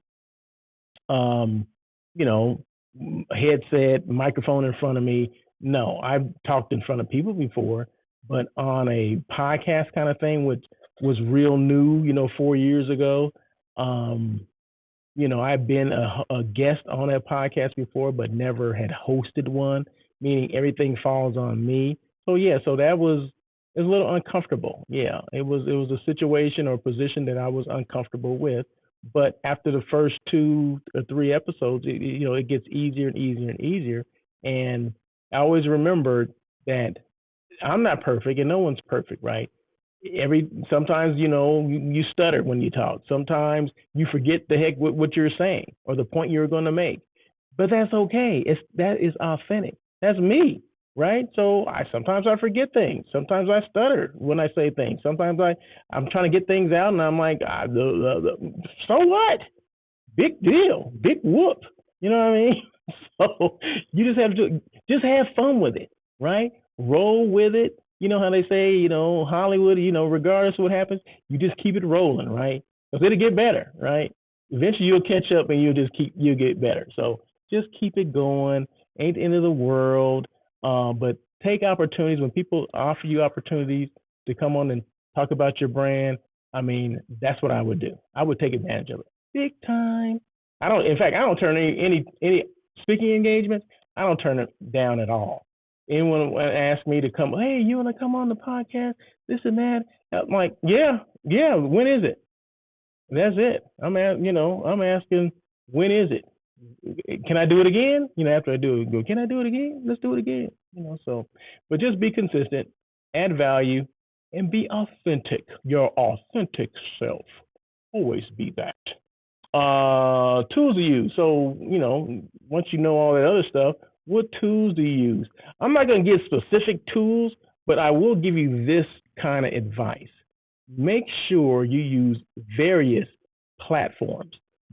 headset, microphone in front of me. No, I've talked in front of people before, but on a podcast kind of thing, which was real new, 4 years ago. I've been a guest on that podcast before, but never had hosted one, meaning everything falls on me. So yeah, so it was a little uncomfortable. Yeah, it was a situation or position that I was uncomfortable with. But after the first 2 or 3 episodes, it gets easier and easier and easier. And I always remembered that I'm not perfect and no one's perfect, right? Sometimes you stutter when you talk. Sometimes you forget the heck what you're saying or the point you're going to make, but that's okay. That is authentic. That's me, right? So sometimes I forget things. Sometimes I stutter when I say things. Sometimes I'm trying to get things out and I'm like, so what? Big deal, big whoop. You know what I mean? So you just have to have fun with it, right? Roll with it. You know how they say, Hollywood, regardless of what happens, you just keep it rolling, right? Because it'll get better, right? Eventually you'll catch up and you'll get better. So just keep it going. Ain't the end of the world. But take opportunities when people offer you opportunities to come on and talk about your brand. I mean, that's what I would do. I would take advantage of it. Big time. In fact, I don't turn any speaking engagements. I don't turn it down at all. Anyone ask me to come, hey, you want to come on the podcast? This and that. I'm like, yeah. When is it? That's it. I'm asking, when is it? Can I do it again? After I do it, go, can I do it again? Let's do it again. So, but just be consistent, add value, and be authentic. Your authentic self. Always be that. Tools to use. So, once you know all that other stuff, what tools do you use? I'm not going to give specific tools, but I will give you this kind of advice. Make sure you use various platforms.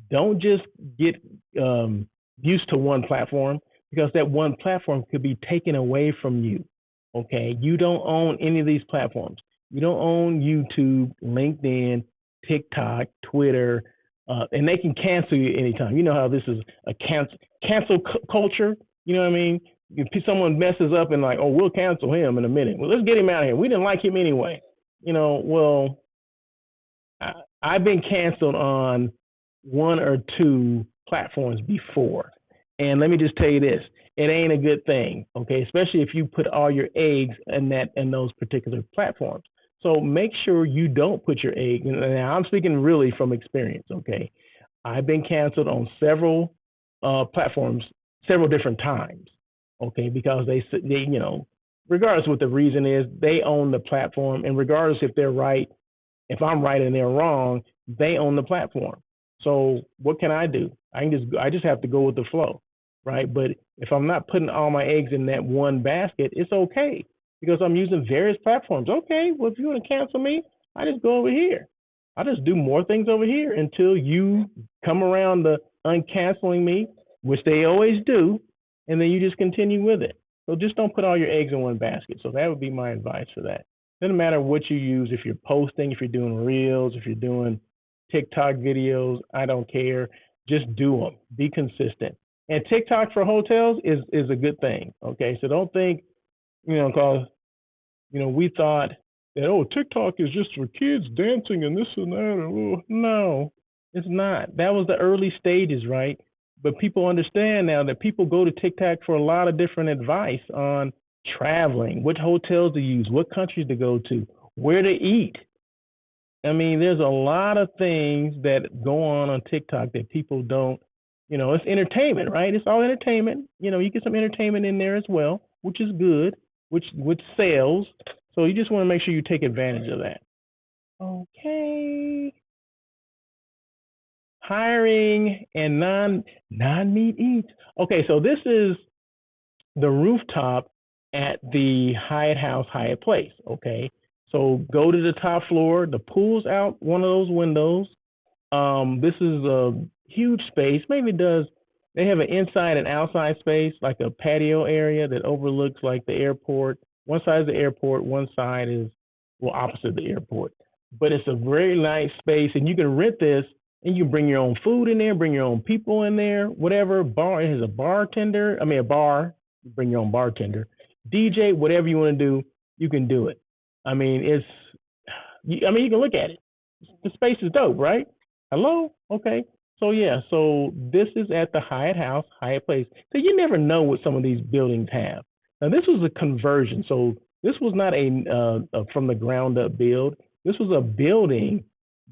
Don't just get used to one platform, because that one platform could be taken away from you. Okay. You don't own any of these platforms. You don't own YouTube, LinkedIn, TikTok, Twitter, and they can cancel you anytime. You know how this is a cancel culture. You know what I mean? If someone messes up and like, oh, we'll cancel him in a minute. Well, let's get him out of here. We didn't like him anyway. Well, I've been canceled on one or two platforms before. And let me just tell you this, it ain't a good thing, okay? Especially if you put all your eggs in those particular platforms. So make sure you don't put your egg. Now I'm speaking really from experience, okay? I've been canceled on several platforms, several different times, okay? Because they regardless what the reason is, they own the platform, and regardless if they're right, if I'm right and they're wrong, they own the platform. So what can I do? I just have to go with the flow, right? But if I'm not putting all my eggs in that one basket, it's okay, because I'm using various platforms. Okay, well, if you want to cancel me, I just go over here. I just do more things over here until you come around to uncanceling me, which they always do, and then you just continue with it. So just don't put all your eggs in one basket. So that would be my advice for that. Doesn't matter what you use, if you're posting, if you're doing reels, if you're doing TikTok videos, I don't care. Just do them. Be consistent. And TikTok for hotels is a good thing. Okay, so don't think, because we thought that, oh, TikTok is just for kids dancing and this and that. Oh, no, it's not. That was the early stages, right? But people understand now that people go to TikTok for a lot of different advice on traveling, what hotels to use, what countries to go to, where to eat. I mean, there's a lot of things that go on TikTok that people don't, it's entertainment, right? It's all entertainment. You get some entertainment in there as well, which is good, which sells. So you just want to make sure you take advantage of that. Okay. Hiring and non-meat eats. Okay, so this is the rooftop at the Hyatt House, Hyatt Place. Okay, so go to the top floor. The pool's out one of those windows. This is a huge space. Maybe they have an inside and outside space, like a patio area that overlooks like the airport. One side is the airport, one side is opposite the airport. But it's a very nice space, and you can rent this, and you can bring your own food in there, bring your own people in there, whatever. Bar, it has a bartender. I mean, a bar. You bring your own bartender. DJ, whatever you want to do, you can do it. I mean, you can look at it. The space is dope, right? Hello? Okay. So, yeah. So this is at the Hyatt House, Hyatt Place. So you never know what some of these buildings have. Now, this was a conversion. So this was not a from the ground up build. This was a building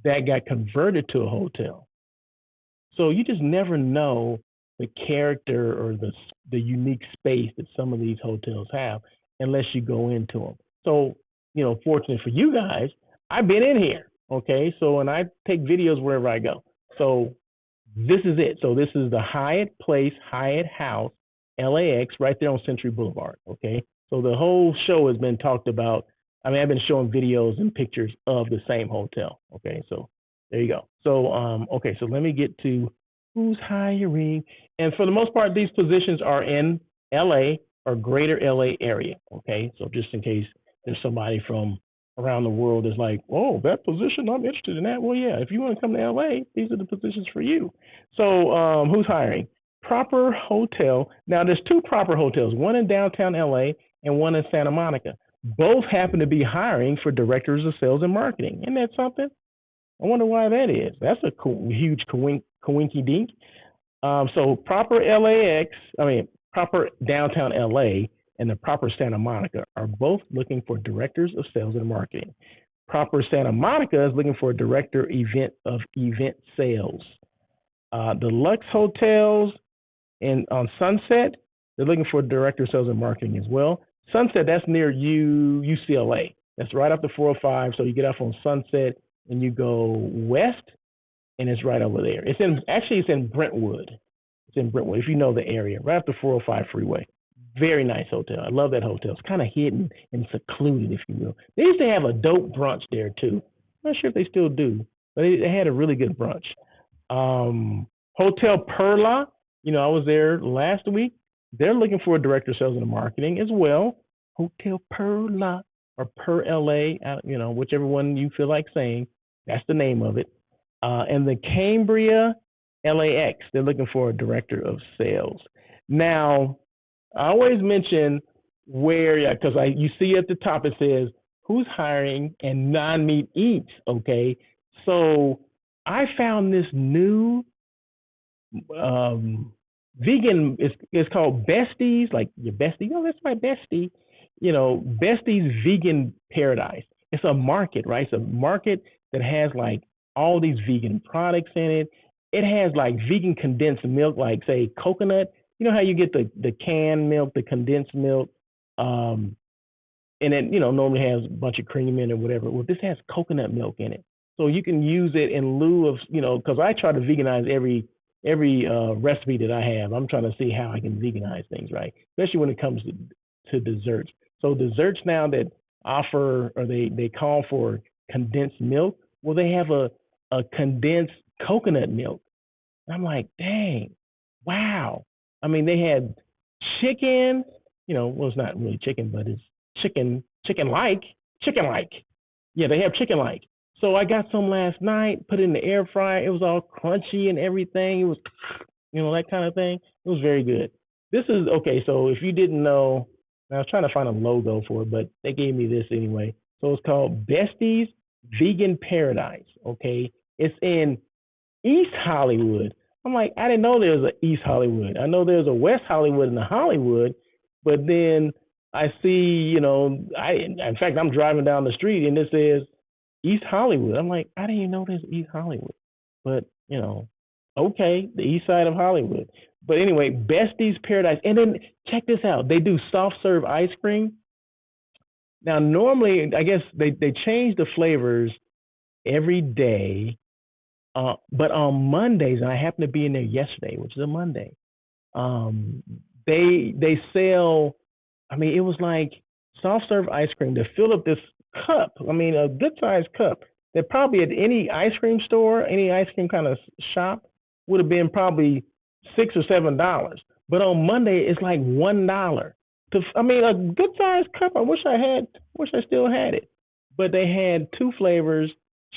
that got converted to a hotel. So you just never know the character or the unique space that some of these hotels have unless you go into them. So, fortunate for you guys, I've been in here. Okay. So, and I take videos wherever I go. So this is it. So this is the Hyatt Place, Hyatt House, LAX, right there on Century Boulevard. Okay. So the whole show has been talked about. I mean, I've been showing videos and pictures of the same hotel. Okay. So there you go. So, okay. So let me get to who's hiring. And for the most part, these positions are in LA or greater LA area. Okay. So just in case there's somebody from around the world is like, oh, that position, I'm interested in that. Well, yeah, if you want to come to LA, these are the positions for you. So who's hiring? Proper Hotel. Now, there's two Proper Hotels, one in downtown LA and one in Santa Monica. Both happen to be hiring for directors of sales and marketing. Isn't that something? I wonder why that is. That's a huge coinky dink. So proper downtown LA and the proper Santa Monica are both looking for directors of sales and marketing. Proper Santa Monica is looking for a director of event sales. The Lux Hotels on Sunset, they're looking for a director of sales and marketing as well. Sunset, that's near UCLA. That's right off the 405. So you get off on Sunset and you go west, and it's right over there. It's in Brentwood. It's in Brentwood, if you know the area, right off the 405 freeway. Very nice hotel. I love that hotel. It's kind of hidden and secluded, if you will. They used to have a dope brunch there too. I'm not sure if they still do, but they had a really good brunch. Hotel Perla, I was there last week. They're looking for a director of sales and marketing as well. Hotel Perla or Per LA, whichever one you feel like saying. That's the name of it. And the Cambria LAX, they're looking for a director of sales. Now, I always mention because you see at the top it says who's hiring and non-meat eats. Okay, so I found this new vegan. It's called Besties, like your bestie. Oh, that's my bestie. Bestie's Vegan Paradise. It's a market, right? It's a market that has like all these vegan products in it. It has like vegan condensed milk, like say coconut. You know how you get the canned milk, the condensed milk, and it normally has a bunch of cream in it or whatever. Well, this has coconut milk in it, so you can use it in lieu of because I try to veganize every recipe that I have. I'm trying to see how I can veganize things, right? Especially when it comes to desserts. So desserts now that offer or they call for condensed milk, well, they have a condensed coconut milk. And I'm like, dang, wow. I mean, they had chicken, well, it's not really chicken, but it's chicken-like. Yeah, they have chicken-like. So I got some last night, put it in the air fryer. It was all crunchy and everything. It was, that kind of thing. It was very good. This is, okay, so if you didn't know, I was trying to find a logo for it, but they gave me this anyway. So it's called Bestie's Vegan Paradise, okay? It's in East Hollywood. I'm like, I didn't know there was an East Hollywood. I know there's a West Hollywood and a Hollywood, but then I see, in fact, I'm driving down the street and it says East Hollywood. I'm like, I didn't even know there's East Hollywood. But, okay, the east side of Hollywood. But anyway, Bestie's Paradise. And then check this out. They do soft serve ice cream. Now, normally, I guess they change the flavors every day. But on Mondays, and I happened to be in there yesterday, which is a Monday, they sell, it was like soft serve ice cream to fill up this cup. A good sized cup that probably at any ice cream store, any ice cream kind of shop would have been probably $6 or $7. But on Monday, it's like $1. A good sized cup. I wish I still had it. But they had two flavors,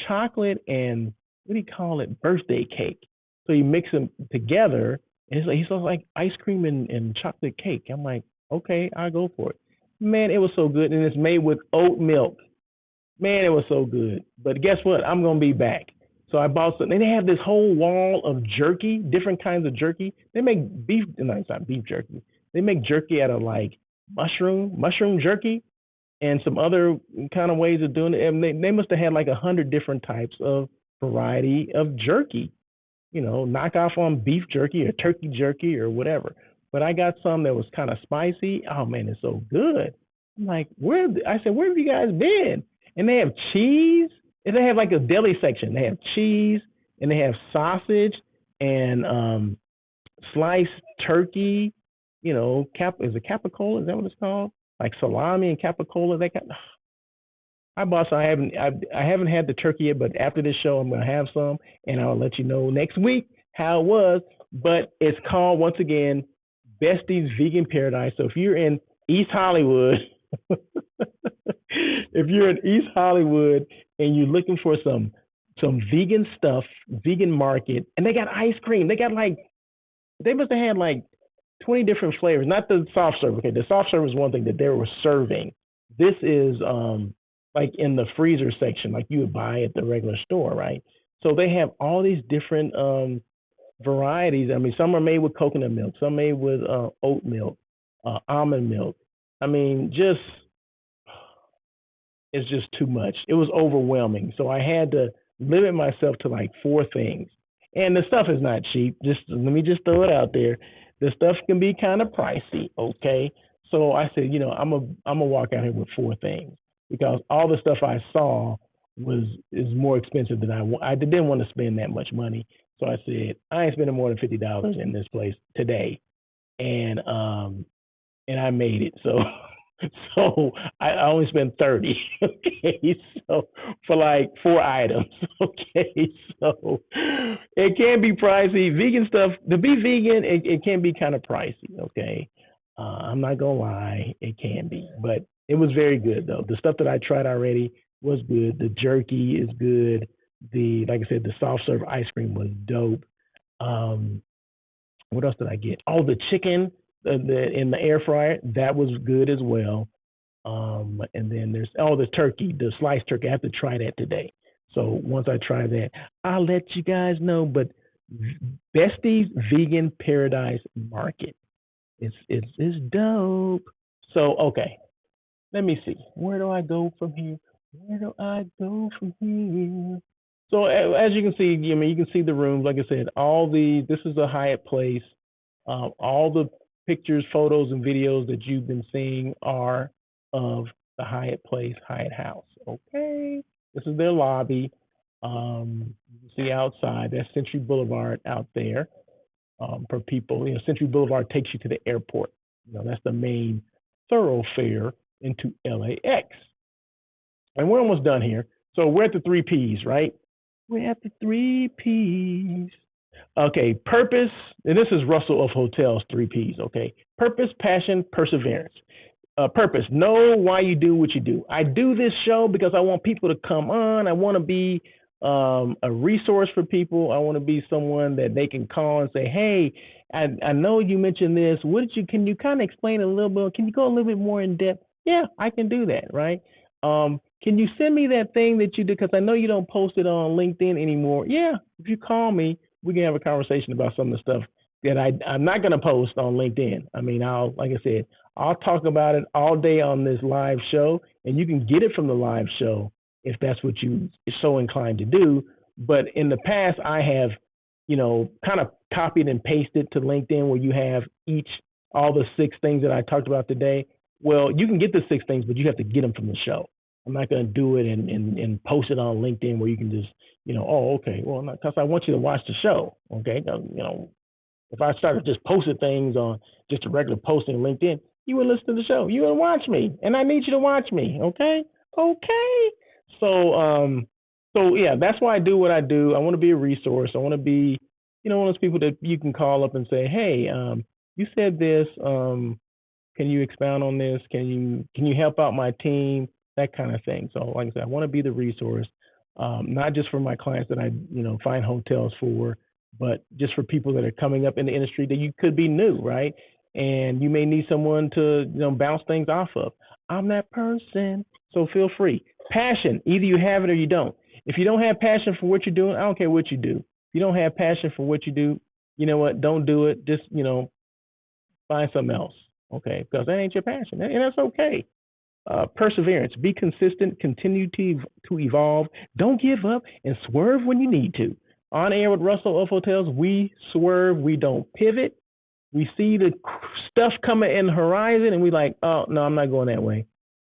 chocolate and what do you call it? Birthday cake. So you mix them together, and it's like ice cream and chocolate cake. I'm like, okay, I'll go for it. Man, it was so good, and it's made with oat milk. Man, it was so good. But guess what? I'm gonna be back. So I bought some. And they have this whole wall of jerky, different kinds of jerky. They make beef. No, it's not beef jerky. They make jerky out of like mushroom jerky, and some other kind of ways of doing it. And they must have had like 100 different types of variety of jerky, knock off on beef jerky or turkey jerky or whatever. But I got some that was kind of spicy. Oh man, it's so good. I'm like, where have you guys been? And they have cheese, and they have like a deli section. They have cheese, and they have sausage and sliced turkey. Is it capicola? Is that what it's called? Like salami and capicola. I bought some. I haven't had the turkey yet, but after this show, I'm gonna have some, and I'll let you know next week how it was. But it's called, once again, Bestie's Vegan Paradise. So if you're in East Hollywood, and you're looking for some vegan stuff, vegan market, and they got ice cream. They must have had like 20 different flavors. Not the soft serve. Okay, the soft serve is one thing that they were serving. This is like in the freezer section, like you would buy at the regular store, right? So they have all these different varieties. I mean, some are made with coconut milk, some made with oat milk, almond milk. I mean, just it's just too much. It was overwhelming. So I had to limit myself to like four things. And the stuff is not cheap. Just let me just throw it out there. The stuff can be kind of pricey, okay? So I said, I'm gonna walk out here with four things because all the stuff I saw was is more expensive than I didn't want to spend that much money. So I said, I ain't spending more than $50 in this place today. And I made it. So so I only spent 30. Okay, so for like four items. Okay, so it can be pricey. Vegan stuff to be vegan, it can be kind of pricey. Okay, I'm not gonna lie, it can be, but it was very good though. The stuff that I tried already was good. The jerky is good. The like I said, the soft serve ice cream was dope. Um, what else did I get? Oh, the chicken in the air fryer that was good as well. And then there's the turkey, the sliced turkey. I have to try that today. So once I try that, I'll let you guys know. But Bestie's Vegan Paradise Market, it's dope. So okay, let me see. Where do I go from here? Where do I go from here? So as you can see, I mean, you can see the rooms. Like I said, this is a Hyatt place. All the pictures, photos, and videos that you've been seeing are of the Hyatt place, Hyatt House. Okay, this is their lobby. You can see outside. That's Century Boulevard out there. For people, Century Boulevard takes you to the airport. That's the main thoroughfare into LAX. And we're almost done here. So we're at the three P's, right? We're at the three P's. Okay, purpose, and this is Russell of Hotels, three P's, okay? Purpose, passion, perseverance. Purpose, know why you do what you do. I do this show because I want people to come on. I want to be a resource for people. I want to be someone that they can call and say, hey, I know you mentioned this. Can you kind of explain a little bit? Can you go a little bit more in depth? Yeah, I can do that, right? Can you send me that thing that you did? Because I know you don't post it on LinkedIn anymore. Yeah, if you call me, we can have a conversation about some of the stuff that I'm not going to post on LinkedIn. I mean, like I said, I'll talk about it all day on this live show, and you can get it from the live show if that's what you are so inclined to do. But in the past, I have, kind of copied and pasted to LinkedIn where you have all the six things that I talked about today. Well, you can get the six things, but you have to get them from the show. I'm not going to do it and post it on LinkedIn where you can just, okay, well, because I want you to watch the show, okay? If I started just posting things on just a regular posting on LinkedIn, you would listen to the show. You would watch me, and I need you to watch me, okay? Okay. So yeah, that's why I do what I do. I want to be a resource. I want to be, one of those people that you can call up and say, hey, you said this. Can you expound on this? Can you help out my team? That kind of thing. So like I said, I want to be the resource, not just for my clients that I, find hotels for, but just for people that are coming up in the industry that you could be new, right? And you may need someone to, bounce things off of. I'm that person. So feel free. Passion, either you have it or you don't. If you don't have passion for what you're doing, I don't care what you do. If you don't have passion for what you do, you know what? Don't do it. Just, find something else. Okay. Because that ain't your passion. And that's okay. Perseverance, be consistent, continue to evolve, don't give up, and swerve when you need to. On air with Russell of Hotels, we swerve, we don't pivot. We see the stuff coming in the horizon, and we like, oh no, I'm not going that way.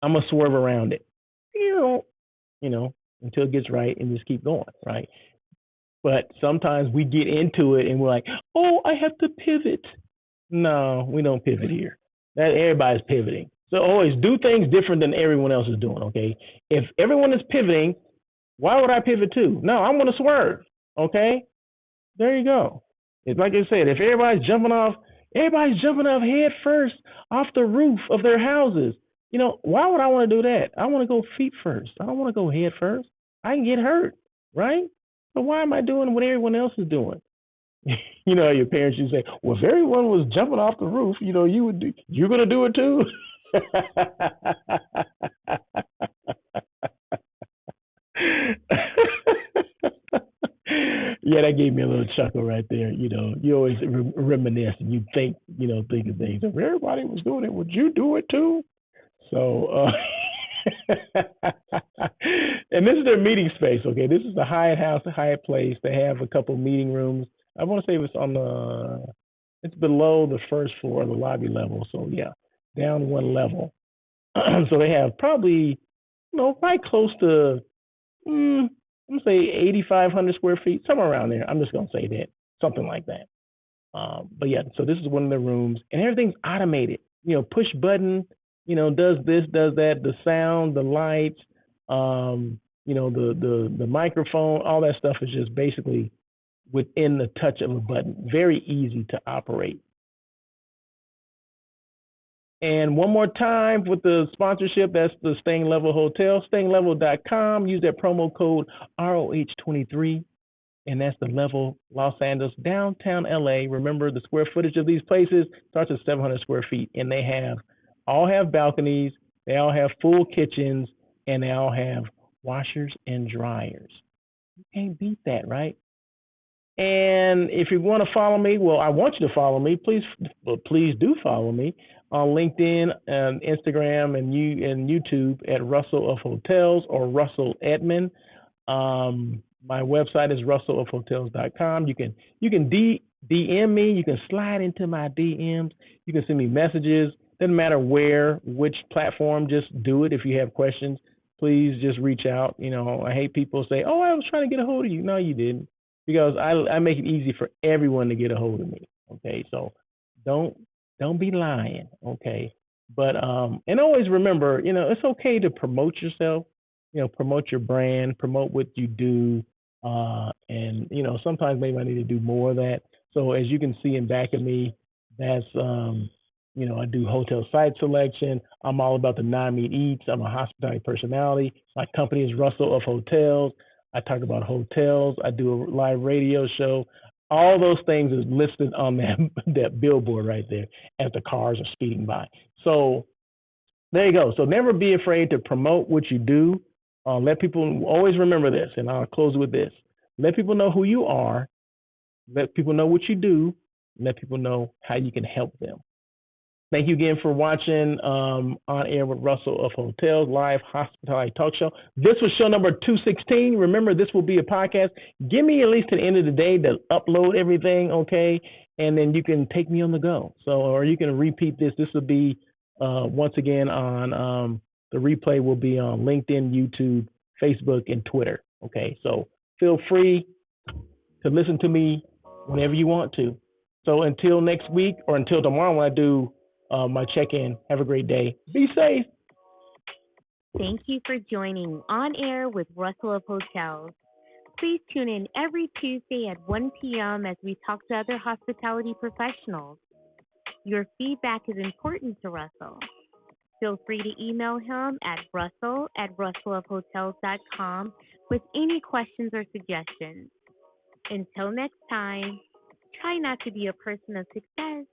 I'm gonna swerve around it, until it gets right, and just keep going, right? But sometimes we get into it, and we're like, oh, I have to pivot. No, we don't pivot here. That everybody's pivoting. So always do things different than everyone else is doing, okay? If everyone is pivoting, why would I pivot too? No, I'm going to swerve, okay? There you go. It's like I said, if everybody's jumping off head first off the roof of their houses. Why would I want to do that? I want to go feet first. I don't want to go head first. I can get hurt, right? So why am I doing what everyone else is doing? Your parents used to say, well, if everyone was jumping off the roof, you're going to do it too? Yeah, that gave me a little chuckle right there. You always reminisce and you think, think of things. If everybody was doing it, would you do it too? So, and this is their meeting space. Okay, this is the Hyatt House, the Hyatt Place. They have a couple meeting rooms. I want to say it's below the first floor of the lobby level. So yeah, down one level. So they have probably, probably close to, I'm gonna say 8,500 square feet, somewhere around there. I'm just gonna say that, something like that. But yeah, so this is one of the rooms, and everything's automated. Push button. Does this, does that. The sound, the lights, the microphone, all that stuff is just basically within the touch of a button. Very easy to operate. And one more time with the sponsorship, that's the Staying Level Hotel, stayinglevel.com. Use that promo code ROH23, and that's the Level Los Angeles, downtown LA. Remember, the square footage of these places starts at 700 square feet, and they all have balconies, they all have full kitchens, and they all have washers and dryers. You can't beat that, right? And if you want to follow me, well, I want you to follow me. Please do follow me on LinkedIn and Instagram and YouTube at Russell of Hotels or Russell Edmond. My website is russellofhotels.com. You can DM me. You can slide into my DMs. You can send me messages. Doesn't matter which platform. Just do it. If you have questions, please just reach out. I hate people say, "Oh, I was trying to get a hold of you." No, you didn't, because I make it easy for everyone to get a hold of me. Okay, so don't be lying. Okay, but and always remember, it's okay to promote yourself. Promote your brand, promote what you do, and sometimes maybe I need to do more of that. So as you can see in back of me, that's I do hotel site selection. I'm all about the non-meat eats. I'm a hospitality personality. My company is Russell of Hotels. I talk about hotels. I do a live radio show. All those things is listed on that billboard right there as the cars are speeding by. So there you go. So never be afraid to promote what you do. Let people always remember this, and I'll close with this. Let people know who you are. Let people know what you do. Let people know how you can help them. Thank you again for watching On Air with Russell of Hotels, live hospitality talk show. This was show number 216. Remember, this will be a podcast. Give me at least to the end of the day to upload everything, okay? And then you can take me on the go. Or you can repeat this. This will be, once again, on the replay will be on LinkedIn, YouTube, Facebook, and Twitter, okay? So feel free to listen to me whenever you want to. So until next week, or until tomorrow when I do my check-in. Have a great day. Be safe. Thank you for joining On Air with Russell of Hotels. Please tune in every Tuesday at 1 p.m. as we talk to other hospitality professionals. Your feedback is important to Russell. Feel free to email him at russell@russellofhotels.com with any questions or suggestions. Until next time, try not to be a person of success.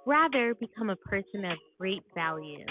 Rather, become a person of great value.